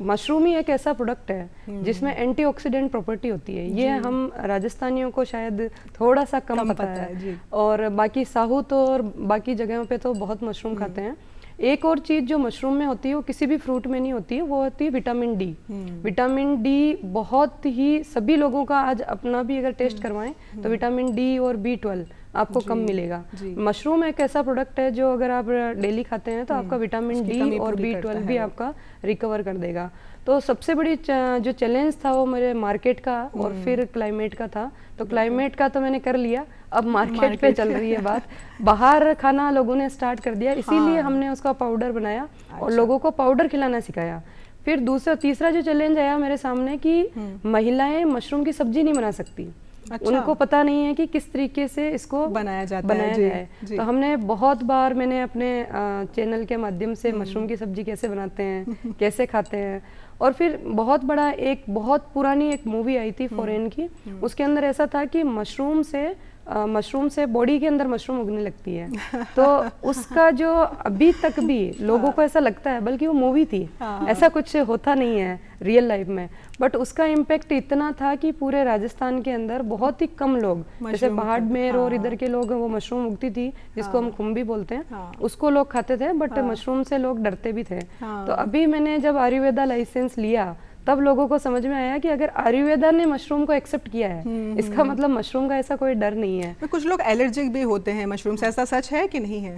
मशरूम ही एक ऐसा प्रोडक्ट है जिसमें एंटीऑक्सीडेंट प्रॉपर्टी होती है। ये हम राजस्थानियों को शायद थोड़ा सा कम पता है। और बाकी साउथ और बाकी जगहों पे तो बहुत मशरूम खाते हैं। एक और चीज़ जो मशरूम में होती है वो किसी भी फ्रूट में नहीं होती है, वो होती है विटामिन डी। विटामिन डी बहुत ही, सभी लोगों का आज अपना भी अगर टेस्ट करवाएं तो विटामिन डी और B12 आपको कम मिलेगा। मशरूम एक ऐसा प्रोडक्ट है जो अगर आप डेली खाते हैं तो आपका विटामिन डी और B12 भी आपका रिकवर कर देगा। तो सबसे बड़ी जो चैलेंज था वो मेरे मार्केट का और फिर क्लाइमेट का था। तो क्लाइमेट का तो मैंने कर लिया, अब मार्केट पे चल रही है बात। बाहर खाना लोगों ने स्टार्ट कर दिया, इसीलिए हमने उसका पाउडर बनाया और लोगों को पाउडर खिलाना सिखाया। फिर तीसरा जो चैलेंज आया मेरे सामने कि महिलाएं मशरूम की सब्जी नहीं बना सकती। उनको पता नहीं है कि किस तरीके से इसको बनाया जाए। तो हमने बहुत बार मैंने अपने चैनल के माध्यम से मशरूम की सब्जी कैसे बनाते हैं, कैसे खाते हैं। और फिर बहुत पुरानी एक मूवी आई थी फॉरेन की, उसके अंदर ऐसा था कि मशरूम से बॉडी के अंदर मशरूम उगने लगती है। तो उसका जो अभी तक भी लोगों को ऐसा लगता है, बल्कि वो मूवी थी, ऐसा कुछ होता नहीं है रियल लाइफ में, बट उसका इम्पैक्ट इतना था कि पूरे राजस्थान के अंदर बहुत ही कम लोग, जैसे बाड़मेर और इधर के लोग, वो मशरूम उगती थी जिसको हम खुम्बी बोलते हैं, उसको लोग खाते थे, बट मशरूम से लोग डरते भी थे। तो अभी मैंने जब आयुर्वेदा लाइसेंस लिया तब लोगों को समझ में आया कि अगर आयुर्वेदा ने मशरूम को एक्सेप्ट किया है, इसका मतलब मशरूम का ऐसा कोई डर नहीं है। कुछ लोग एलर्जिक भी होते हैं मशरूम से, ऐसा सच है कि नहीं है?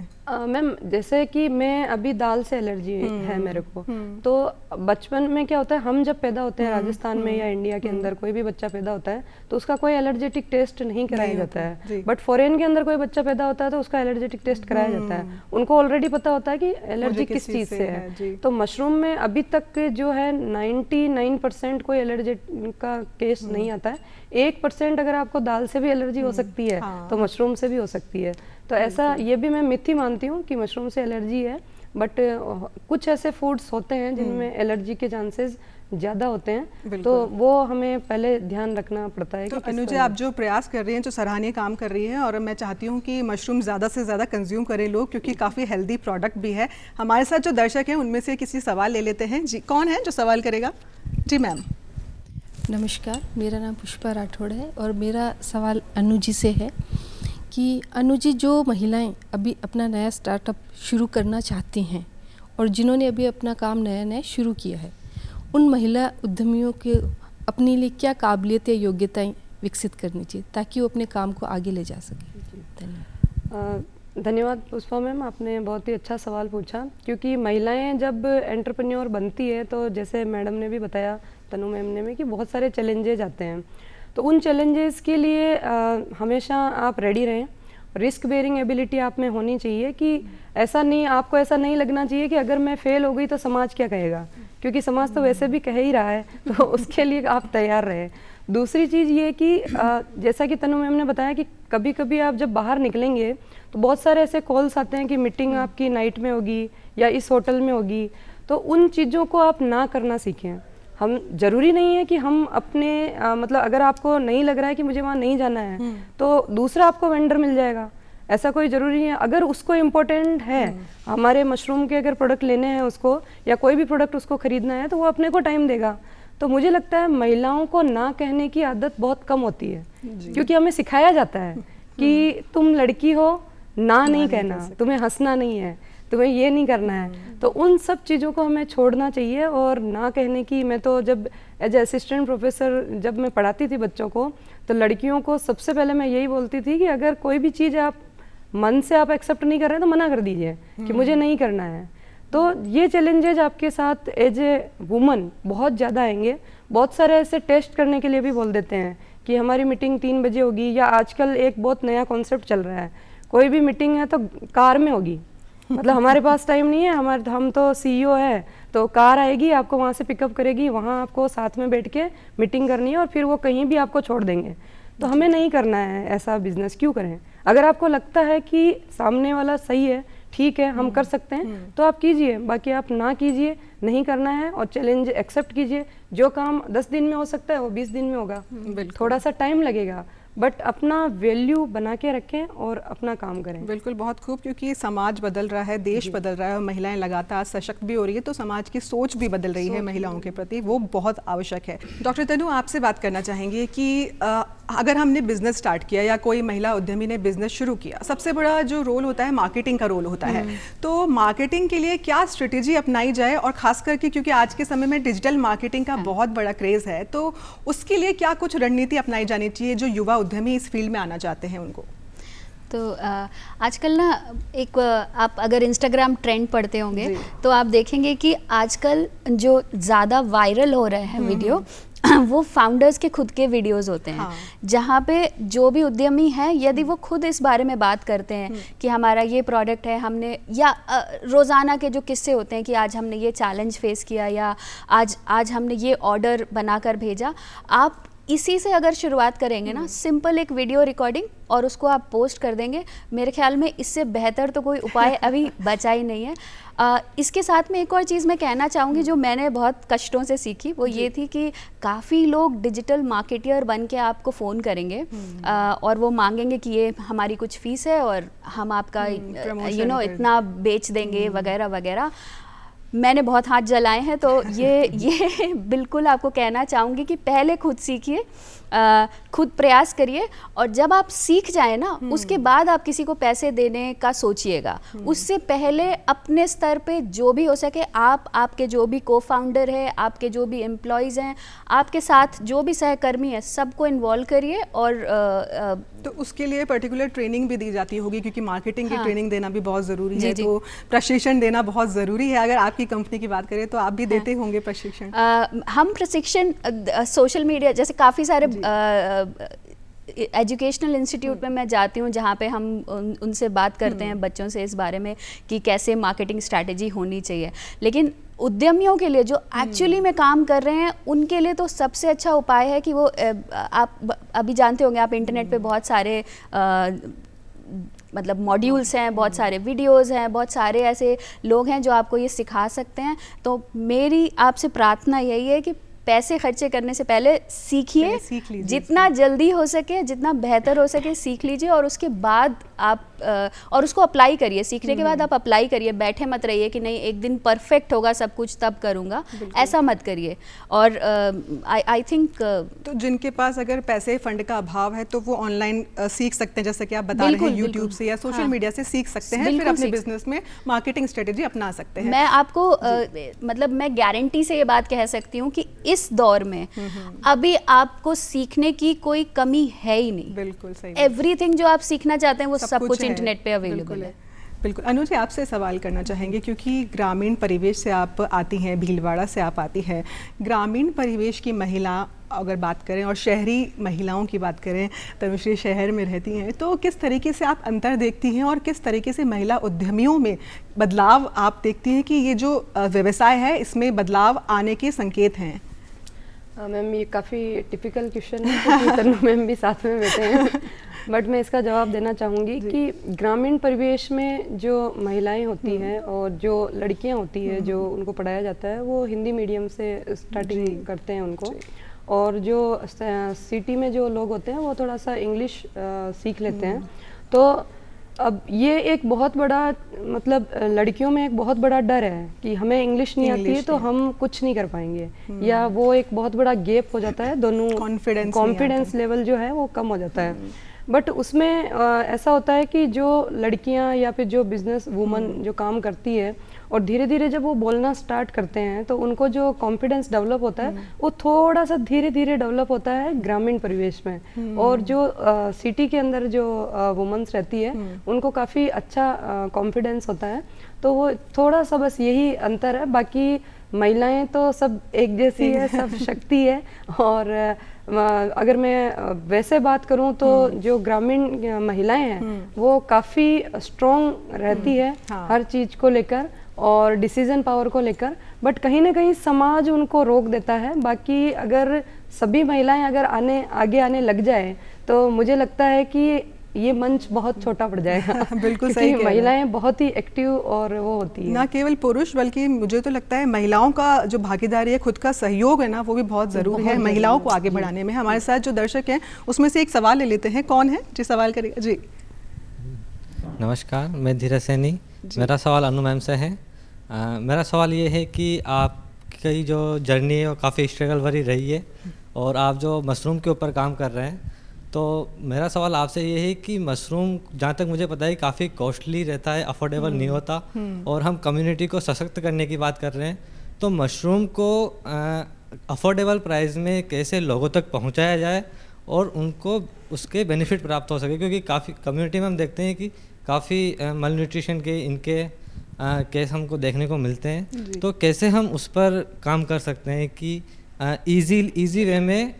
मैम, जैसे कि मैं अभी दाल से एलर्जी है मेरे को, तो बचपन में क्या होता है, हम जब पैदा होते हैं राजस्थान में या इंडिया के अंदर कोई भी बच्चा पैदा होता है तो उसका कोई एलर्जेटिक टेस्ट नहीं कराया जाता है। बट फॉरेन के अंदर कोई बच्चा पैदा होता है तो उसका एलर्जेटिक टेस्ट कराया जाता है। उनको ऑलरेडी पता होता है कि एलर्जी किस चीज से है। तो मशरूम में अभी तक जो है 99% कोई एलर्जी का केस नहीं आता है। 1% अगर आपको दाल से भी एलर्जी हो सकती है तो मशरूम से भी हो सकती है। तो ऐसा ये भी मैं मिथ ही मानती हूँ कि मशरूम से एलर्जी है, बट कुछ ऐसे फूड्स होते हैं जिनमें एलर्जी के चांसेस ज़्यादा होते हैं, तो वो हमें पहले ध्यान रखना पड़ता है। तो अनुज, आप जो प्रयास कर रही हैं, जो सराहनीय काम कर रही हैं, और मैं चाहती हूँ कि मशरूम ज़्यादा से ज़्यादा कंज्यूम करें लोग, क्योंकि काफ़ी हेल्दी प्रोडक्ट भी है। हमारे साथ जो दर्शक हैं उनमें से किसी सवाल ले लेते हैं। जी, कौन है जो सवाल करेगा? जी मैम। नमस्कार, मेरा नाम पुष्पा राठौड़ है और मेरा सवाल अनु जी से है कि अनु जी, जो महिलाएं अभी अपना नया स्टार्टअप शुरू करना चाहती हैं और जिन्होंने अभी अपना काम नया शुरू किया है, उन महिला उद्यमियों के अपने लिए क्या काबिलियत या योग्यताएं विकसित करनी चाहिए ताकि वो अपने काम को आगे ले जा सकें? धन्यवाद। धन्यवाद पुष्पा मैम, आपने बहुत ही अच्छा सवाल पूछा। क्योंकि महिलाएं जब एंटरप्रेन्योर बनती है तो जैसे मैडम ने भी बताया, तनु मैम ने भी, कि बहुत सारे चैलेंजेस आते हैं। तो उन चैलेंजेस के लिए हमेशा आप रेडी रहें। रिस्क बेयरिंग एबिलिटी आप में होनी चाहिए कि आपको ऐसा नहीं लगना चाहिए कि अगर मैं फेल हो गई तो समाज क्या कहेगा, क्योंकि समाज तो वैसे भी कह ही रहा है, तो उसके लिए आप तैयार रहे। दूसरी चीज़ ये कि जैसा कि तनु मैम ने बताया कि कभी कभी आप जब बाहर निकलेंगे तो बहुत सारे ऐसे कॉल्स आते हैं कि मीटिंग आपकी नाइट में होगी या इस होटल में होगी, तो उन चीज़ों को आप ना करना सीखें। हम ज़रूरी नहीं है कि हम अपने मतलब अगर आपको नहीं लग रहा है कि मुझे वहाँ नहीं जाना है तो दूसरा आपको वेंडर मिल जाएगा, ऐसा कोई ज़रूरी है। अगर उसको इम्पोर्टेंट है, हमारे मशरूम के अगर प्रोडक्ट लेने हैं उसको, या कोई भी प्रोडक्ट उसको ख़रीदना है, तो वो अपने को टाइम देगा। तो मुझे लगता है महिलाओं को ना कहने की आदत बहुत कम होती है, क्योंकि हमें सिखाया जाता है कि तुम लड़की हो, ना नहीं कहना, तुम्हें हंसना नहीं है। तुम्हें ये नहीं करना है। तो उन सब चीज़ों को हमें छोड़ना चाहिए और ना कहने की। मैं तो जब एज ए असिस्टेंट प्रोफेसर जब मैं पढ़ाती थी बच्चों को, तो लड़कियों को सबसे पहले मैं यही बोलती थी कि अगर कोई भी चीज़ आप मन से आप एक्सेप्ट नहीं कर रहे हैं तो मना कर दीजिए कि मुझे नहीं करना है। तो ये चैलेंजेज आपके साथ एज ए वुमन बहुत ज़्यादा आएंगे। बहुत सारे ऐसे टेस्ट करने के लिए भी बोल देते हैं कि हमारी मीटिंग 3 बजे होगी, या आजकल एक बहुत नया कॉन्सेप्ट चल रहा है, कोई भी मीटिंग है तो कार में होगी। मतलब हमारे पास टाइम नहीं है, हम तो सीईओ है, तो कार आएगी आपको वहाँ से पिकअप करेगी, वहाँ आपको साथ में बैठ के मीटिंग करनी है और फिर वो कहीं भी आपको छोड़ देंगे। तो हमें नहीं करना है ऐसा बिजनेस, क्यों करें? अगर आपको लगता है कि सामने वाला सही है, ठीक है, हम कर सकते हैं, तो आप कीजिए, बाकी आप ना कीजिए, नहीं करना है। और चैलेंज एक्सेप्ट कीजिए। जो काम 10 दिन में हो सकता है वो 20 दिन में होगा, थोड़ा सा टाइम लगेगा, बट अपना वैल्यू बना के रखें और अपना काम करें। बिल्कुल, बहुत खूब, क्योंकि समाज बदल रहा है, देश बदल रहा है और महिलाएं लगातार सशक्त भी हो रही है, तो समाज की सोच भी बदल रही है महिलाओं के प्रति, वो बहुत आवश्यक है। डॉक्टर तनु, आपसे बात करना चाहेंगे कि अगर हमने बिजनेस स्टार्ट किया या कोई महिला उद्यमी ने बिजनेस शुरू किया, सबसे बड़ा जो रोल होता है मार्केटिंग का रोल होता है। तो मार्केटिंग के लिए क्या स्ट्रेटेजी अपनाई जाए, और खास करके क्योंकि आज के समय में डिजिटल मार्केटिंग का बहुत बड़ा क्रेज है, तो उसके लिए क्या कुछ रणनीति अपनाई जानी चाहिए जो युवा उद्यमी इस फील्ड में आना चाहते हैं उनको? तो आजकल ना एक आप अगर इंस्टाग्राम ट्रेंड पढ़ते होंगे तो आप देखेंगे कि आजकल जो ज़्यादा वायरल हो रहे हैं वीडियो वो फाउंडर्स के खुद के वीडियोस होते हैं। जहाँ पे जो भी उद्यमी है, यदि वो खुद इस बारे में बात करते हैं कि हमारा ये प्रोडक्ट है, हमने या रोज़ाना के जो किस्से होते हैं कि आज हमने ये चैलेंज फेस किया या आज हमने ये ऑर्डर बनाकर भेजा, आप इसी से अगर शुरुआत करेंगे ना, सिंपल एक वीडियो रिकॉर्डिंग और उसको आप पोस्ट कर देंगे, मेरे ख्याल में इससे बेहतर तो कोई उपाय अभी बचा ही नहीं है। इसके साथ में एक और चीज़ मैं कहना चाहूँगी जो मैंने बहुत कष्टों से सीखी, वो ये थी कि काफ़ी लोग डिजिटल मार्केटियर बन के आपको फ़ोन करेंगे और वो मांगेंगे कि ये हमारी कुछ फ़ीस है और हम आपका इतना बेच देंगे वगैरह वगैरह। मैंने बहुत हाथ जलाए हैं, तो ये बिल्कुल आपको कहना चाहूँगी कि पहले खुद सीखिए, खुद प्रयास करिए, और जब आप सीख जाए ना उसके बाद आप किसी को पैसे देने का सोचिएगा। उससे पहले अपने स्तर पे जो भी हो सके, आपके जो भी को फाउंडर है, आपके जो भी एम्प्लॉयज़ हैं, आपके साथ जो भी सहकर्मी है, सबको इन्वॉल्व करिए। और तो उसके लिए पर्टिकुलर ट्रेनिंग भी दी जाती होगी, क्योंकि मार्केटिंग की ट्रेनिंग देना भी बहुत ज़रूरी है, तो प्रशिक्षण देना बहुत ज़रूरी है। अगर आपकी कंपनी की बात करें तो आप भी देते होंगे प्रशिक्षण? हम प्रशिक्षण सोशल मीडिया, जैसे काफ़ी सारे एजुकेशनल इंस्टीट्यूट में मैं जाती हूँ जहाँ पे हम उनसे बात करते हैं बच्चों से इस बारे में कि कैसे मार्केटिंग स्ट्रैटेजी होनी चाहिए। लेकिन उद्यमियों के लिए जो एक्चुअली में काम कर रहे हैं, उनके लिए तो सबसे अच्छा उपाय है कि वो आप अभी जानते होंगे, आप इंटरनेट पे बहुत सारे मतलब मॉड्यूल्स हैं, बहुत सारे वीडियोस हैं, बहुत सारे ऐसे लोग हैं जो आपको ये सिखा सकते हैं। तो मेरी आपसे प्रार्थना यही है कि पैसे खर्चे करने से पहले सीखिए, जितना जल्दी हो सके, जितना बेहतर हो सके सीख लीजिए, और उसके बाद आप और उसको अप्लाई करिए। सीखने के बाद आप अप्लाई करिए, बैठे मत रहिए कि नहीं एक दिन परफेक्ट होगा सब कुछ तब करूँगा, ऐसा मत करिए। और आई थिंक तो जिनके पास अगर पैसे फंड का अभाव है तो वो ऑनलाइन सीख सकते हैं, जैसे कि आप बता रहे हैं, यूट्यूब से या सोशल मीडिया से सीख सकते हैं, फिर अपने बिजनेस में मार्केटिंग स्ट्रेटेजी अपना सकते हैं। मैं आपको मतलब मैं गारंटी से ये बात कह सकती हूँ कि इस दौर में अभी आपको सीखने की कोई कमी है ही नहीं। बिल्कुल सही। एवरीथिंग जो आप सीखना चाहते हैं वो सब कुछ इंटरनेट पे अवेलेबल है। बिल्कुल। अनु जी, आपसे सवाल करना चाहेंगे, क्योंकि ग्रामीण परिवेश से आप आती हैं, भीलवाड़ा से आप आती हैं। ग्रामीण परिवेश की महिला अगर बात करें और शहरी महिलाओं की बात करें, तनुश्री शहर में रहती हैं, तो किस तरीके से आप अंतर देखती हैं और किस तरीके से महिला उद्यमियों में बदलाव आप देखती हैं कि ये जो व्यवसाय है इसमें बदलाव आने के संकेत हैं? मैम, ये काफ़ी टिपिकल क्वेश्चन है क्योंकि तनु मैम भी साथ में बैठे हैं, बट मैं इसका जवाब देना चाहूँगी कि ग्रामीण परिवेश में जो महिलाएं होती हैं और जो लड़कियां होती हैं, जो उनको पढ़ाया जाता है, वो हिंदी मीडियम से स्टार्टिंग करते हैं उनको, और जो सिटी में जो लोग होते हैं वो थोड़ा सा इंग्लिश सीख लेते हैं। तो अब ये एक बहुत बड़ा मतलब लड़कियों में एक बहुत बड़ा डर है कि हमें इंग्लिश नहीं आती है तो हम कुछ नहीं कर पाएंगे, या वो एक बहुत बड़ा गैप हो जाता है, दोनों कॉन्फिडेंस लेवल जो है वो कम हो जाता है। बट उसमें ऐसा होता है कि जो लड़कियां या फिर जो बिजनेस वूमन जो काम करती है और धीरे धीरे जब वो बोलना स्टार्ट करते हैं तो उनको जो कॉन्फिडेंस डेवलप होता है वो थोड़ा सा धीरे धीरे डेवलप होता है ग्रामीण परिवेश में। और जो सिटी के अंदर जो वुमेन्स रहती है उनको काफ़ी अच्छा कॉन्फिडेंस होता है। तो वो थोड़ा सा बस यही अंतर है, बाकी महिलाएं तो सब एक जैसी है, सब शक्ति है। और अगर मैं वैसे बात करूं तो जो ग्रामीण महिलाएं हैं वो काफ़ी स्ट्रॉन्ग रहती है हर चीज़ को लेकर और डिसीजन पावर को लेकर, बट कहीं ना कहीं समाज उनको रोक देता है। बाकी अगर सभी महिलाएं अगर आगे आने लग जाए तो मुझे लगता है कि ये मंच बहुत छोटा पड़ जाएगा। बिल्कुल सही, महिलाएं बहुत ही एक्टिव और वो होती है, ना केवल पुरुष बल्कि मुझे तो लगता है महिलाओं का जो भागीदारी है, खुद का सहयोग है ना, वो भी बहुत ज़रूरी है महिलाओं को आगे बढ़ाने में। हमारे साथ जो दर्शक हैं उसमें से एक सवाल ले लेते हैं। कौन है जी सवाल करेगा? जी नमस्कार, मैं धीरज सैनी। मेरा सवाल अनु मैम से है। मेरा सवाल ये है कि आपकी जो जर्नी है वो काफ़ी स्ट्रगल भरी रही है और आप जो मशरूम के ऊपर काम कर रहे हैं, तो मेरा सवाल आपसे ये है कि मशरूम जहाँ तक मुझे पता है काफ़ी कॉस्टली रहता है, अफोर्डेबल नहीं होता, और हम कम्युनिटी को सशक्त करने की बात कर रहे हैं, तो मशरूम को अफोर्डेबल प्राइस में कैसे लोगों तक पहुँचाया जाए और उनको उसके बेनिफिट प्राप्त हो सके, क्योंकि काफ़ी कम्युनिटी में हम देखते हैं कि काफ़ी मल न्यूट्रिशन के इनके केस हमको देखने को मिलते हैं। तो कैसे हम उस पर काम कर सकते हैं कि इजी वे में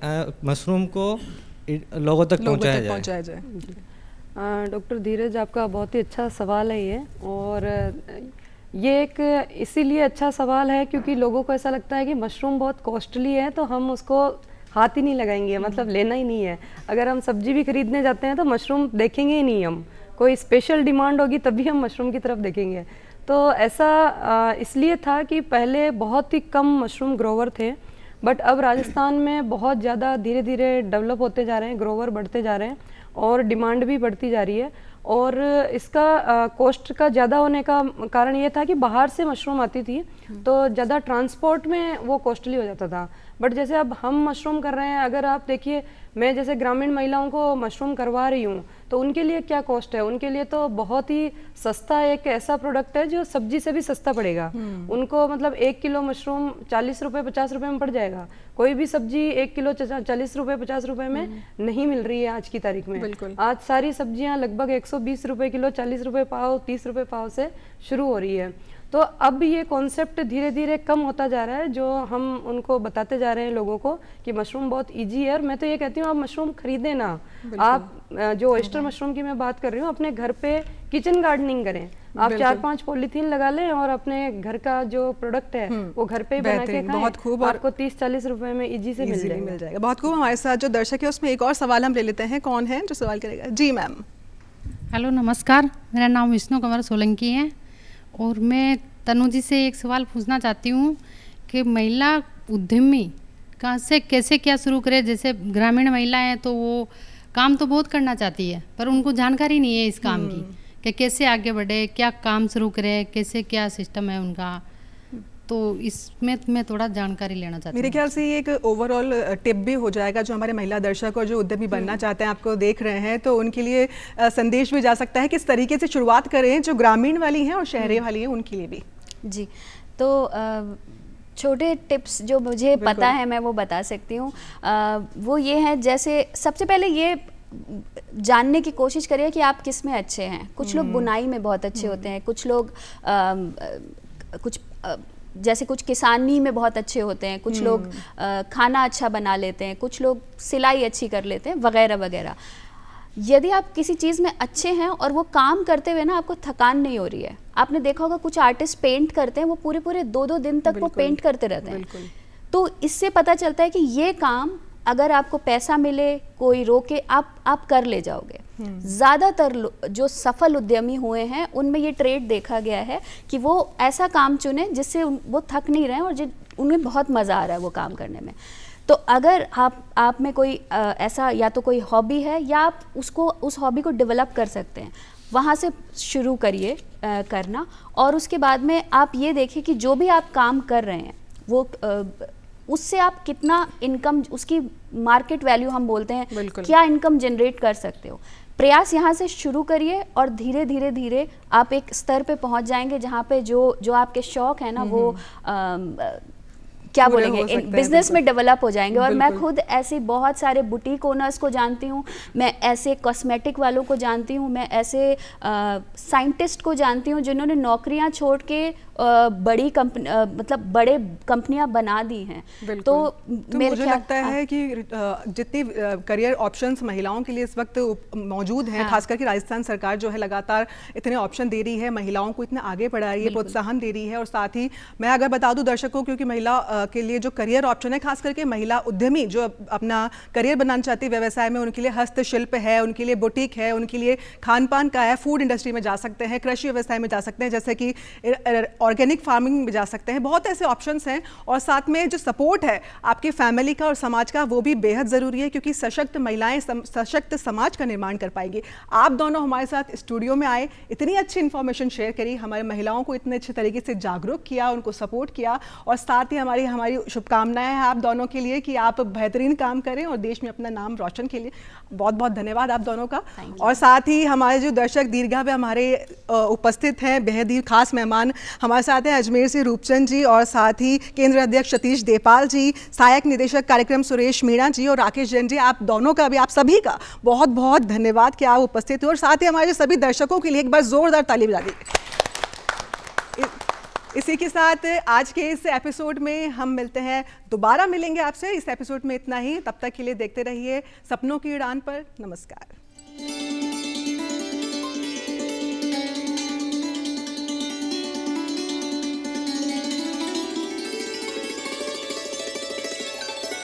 मशरूम को लोगों तक पहुंचाया जाए। डॉक्टर धीरज, आपका बहुत ही अच्छा सवाल है ये, और ये एक इसीलिए अच्छा सवाल है क्योंकि लोगों को ऐसा लगता है कि मशरूम बहुत कॉस्टली है तो हम उसको हाथ ही नहीं लगाएंगे, मतलब लेना ही नहीं है। अगर हम सब्जी भी खरीदने जाते हैं तो मशरूम देखेंगे ही नहीं, हम कोई स्पेशल डिमांड होगी तभी हम मशरूम की तरफ देखेंगे। तो ऐसा इसलिए था कि पहले बहुत ही कम मशरूम ग्रोवर थे, बट अब राजस्थान में बहुत ज़्यादा धीरे धीरे डेवलप होते जा रहे हैं, ग्रोवर बढ़ते जा रहे हैं और डिमांड भी बढ़ती जा रही है। और इसका कॉस्ट का ज़्यादा होने का कारण ये था कि बाहर से मशरूम आती थी तो ज़्यादा ट्रांसपोर्ट में वो कॉस्टली हो जाता था। बट जैसे अब हम मशरूम कर रहे हैं, अगर आप देखिए मैं जैसे ग्रामीण महिलाओं को मशरूम करवा रही हूँ तो उनके लिए क्या कॉस्ट है, उनके लिए तो बहुत ही सस्ता एक ऐसा प्रोडक्ट है जो सब्जी से भी सस्ता पड़ेगा उनको। मतलब 1 किलो मशरूम 40 रुपये 50 रुपये में पड़ जाएगा। कोई भी सब्जी 1 किलो 40 रुपये 50 रुपये में नहीं मिल रही है आज की तारीख में। आज सारी सब्जियां लगभग 120 रुपये किलो, 40 रुपये पाव, 30 रुपये पाव से शुरू हो रही है। तो अब ये कॉन्सेप्ट धीरे धीरे कम होता जा रहा है, जो हम उनको बताते जा रहे हैं लोगों को कि मशरूम बहुत इजी है। और मैं तो ये कहती हूँ आप मशरूम खरीदें ना, आप जो ऑयस्टर मशरूम की मैं बात कर रही हूँ अपने घर पे किचन गार्डनिंग करें। आप 4-5 पॉलीथीन लगा लें और अपने घर का जो प्रोडक्ट है वो घर पे ही बना के खाएं। बहुत खूब, आपको 30-40 रुपए में इजी से मिल जाएगा। बहुत खूब। हमारे साथ जो दर्शक है उसमें एक और सवाल हम ले लेते हैं। कौन है जो सवाल करेगा? जी मैम। हेलो नमस्कार, मेरा नाम विष्णु कुमार सोलंकी है और मैं तनु जी से एक सवाल पूछना चाहती हूँ कि महिला उद्यमी कहाँ से कैसे क्या शुरू करे। जैसे ग्रामीण महिला है तो वो काम तो बहुत करना चाहती है पर उनको जानकारी नहीं है इस काम की कि कैसे आगे बढ़े, क्या काम शुरू करे, कैसे क्या सिस्टम है उनका। तो इसमें मैं थोड़ा जानकारी लेना चाहती हूँ। मेरे ख्याल से ये एक ओवरऑल टिप भी हो जाएगा जो हमारे महिला दर्शक और जो उद्यमी बनना चाहते हैं, आपको देख रहे हैं, तो उनके लिए संदेश भी जा सकता है किस तरीके से शुरुआत करें, जो ग्रामीण वाली हैं और शहरी वाली हैं उनके लिए भी। जी, तो छोटे टिप्स जो मुझे पता है मैं वो बता सकती हूँ। वो ये है, जैसे सबसे पहले ये जानने की कोशिश करिए कि आप किस में अच्छे हैं। कुछ लोग बुनाई में बहुत अच्छे होते हैं, कुछ लोग जैसे कुछ किसानी में बहुत अच्छे होते हैं, कुछ लोग खाना अच्छा बना लेते हैं, कुछ लोग सिलाई अच्छी कर लेते हैं, वगैरह वगैरह। यदि आप किसी चीज़ में अच्छे हैं और वो काम करते हुए ना आपको थकान नहीं हो रही है, आपने देखा होगा कुछ आर्टिस्ट पेंट करते हैं, वो पूरे पूरे 2-2 दिन तक वो पेंट करते रहते हैं। तो इससे पता चलता है कि ये काम अगर आपको पैसा मिले, कोई रोके, आप कर ले जाओगे। ज़्यादातर जो सफल उद्यमी हुए हैं उनमें ये ट्रेड देखा गया है कि वो ऐसा काम चुने जिससे वो थक नहीं रहे और उन्हें बहुत मज़ा आ रहा है वो काम करने में। तो अगर आप में कोई ऐसा या तो कोई हॉबी है या आप उस हॉबी को डेवलप कर सकते हैं, वहाँ से शुरू करिए करना। और उसके बाद में आप ये देखिए कि जो भी आप काम कर रहे हैं वो उससे आप कितना इनकम, उसकी मार्केट वैल्यू हम बोलते हैं, बिल्कुल। क्या इनकम जनरेट कर सकते हो। प्रयास यहाँ से शुरू करिए और धीरे धीरे धीरे आप एक स्तर पे पहुँच जाएंगे जहाँ पे जो आपके शौक है ना वो क्या बोलेंगे बिजनेस में डेवलप हो जाएंगे। और मैं खुद ऐसे बहुत सारे बुटीक ओनर्स को जानती हूँ, मैं ऐसे कॉस्मेटिक वालों को जानती हूँ, मैं ऐसे साइंटिस्ट को जानती हूँ जिन्होंने नौकरियाँ छोड़ के बड़ी कंपनी मतलब बड़े कंपनियां बना दी हैं। तो मुझे लगता है कि जितनी करियर ऑप्शंस महिलाओं के लिए इस वक्त मौजूद हैं, खास करके राजस्थान सरकार जो है लगातार इतने ऑप्शन दे रही है, महिलाओं को इतने आगे बढ़ा रही है, प्रोत्साहन दे रही है। और साथ ही मैं अगर बता दूं दर्शकों, क्योंकि महिला के लिए जो करियर ऑप्शन है, खास करके महिला उद्यमी जो अपना करियर बनाना चाहती है व्यवसाय में, उनके लिए हस्तशिल्प है, उनके लिए बुटीक है, उनके लिए खान पान का है, फूड इंडस्ट्री में जा सकते हैं, कृषि व्यवसाय में जा सकते हैं, जैसे कि ऑर्गेनिक फार्मिंग में जा सकते हैं। बहुत ऐसे ऑप्शंस हैं। और साथ में जो सपोर्ट है आपकी फैमिली का और समाज का, वो भी बेहद ज़रूरी है, क्योंकि सशक्त महिलाएं सशक्त समाज का निर्माण कर पाएंगी। आप दोनों हमारे साथ स्टूडियो में आए, इतनी अच्छी इन्फॉर्मेशन शेयर करी, हमारे महिलाओं को इतने अच्छे तरीके से जागरूक किया, उनको सपोर्ट किया। और साथ ही हमारी शुभकामनाएं हैं आप दोनों के लिए कि आप बेहतरीन काम करें और देश में अपना नाम रोशन के लिए। बहुत बहुत धन्यवाद आप दोनों का। और साथ ही हमारे जो दर्शक दीर्घा में हमारे उपस्थित हैं, बेहद ही खास मेहमान हमारे साथ हैं अजमेर से रूपचंद जी, और साथ ही केंद्र अध्यक्ष सतीश देपाल जी, सहायक निदेशक कार्यक्रम सुरेश मीणा जी और राकेश जैन जी। आप दोनों का भी, आप सभी का बहुत बहुत धन्यवाद कि आप उपस्थित हुए। और साथ ही हमारे सभी दर्शकों के लिए एक बार जोरदार ताली बजा दी। इसी के साथ आज के इस एपिसोड में हम मिलते हैं, दोबारा मिलेंगे आपसे। इस एपिसोड में इतना ही, तब तक के लिए देखते रहिए सपनों की उड़ान पर। नमस्कार।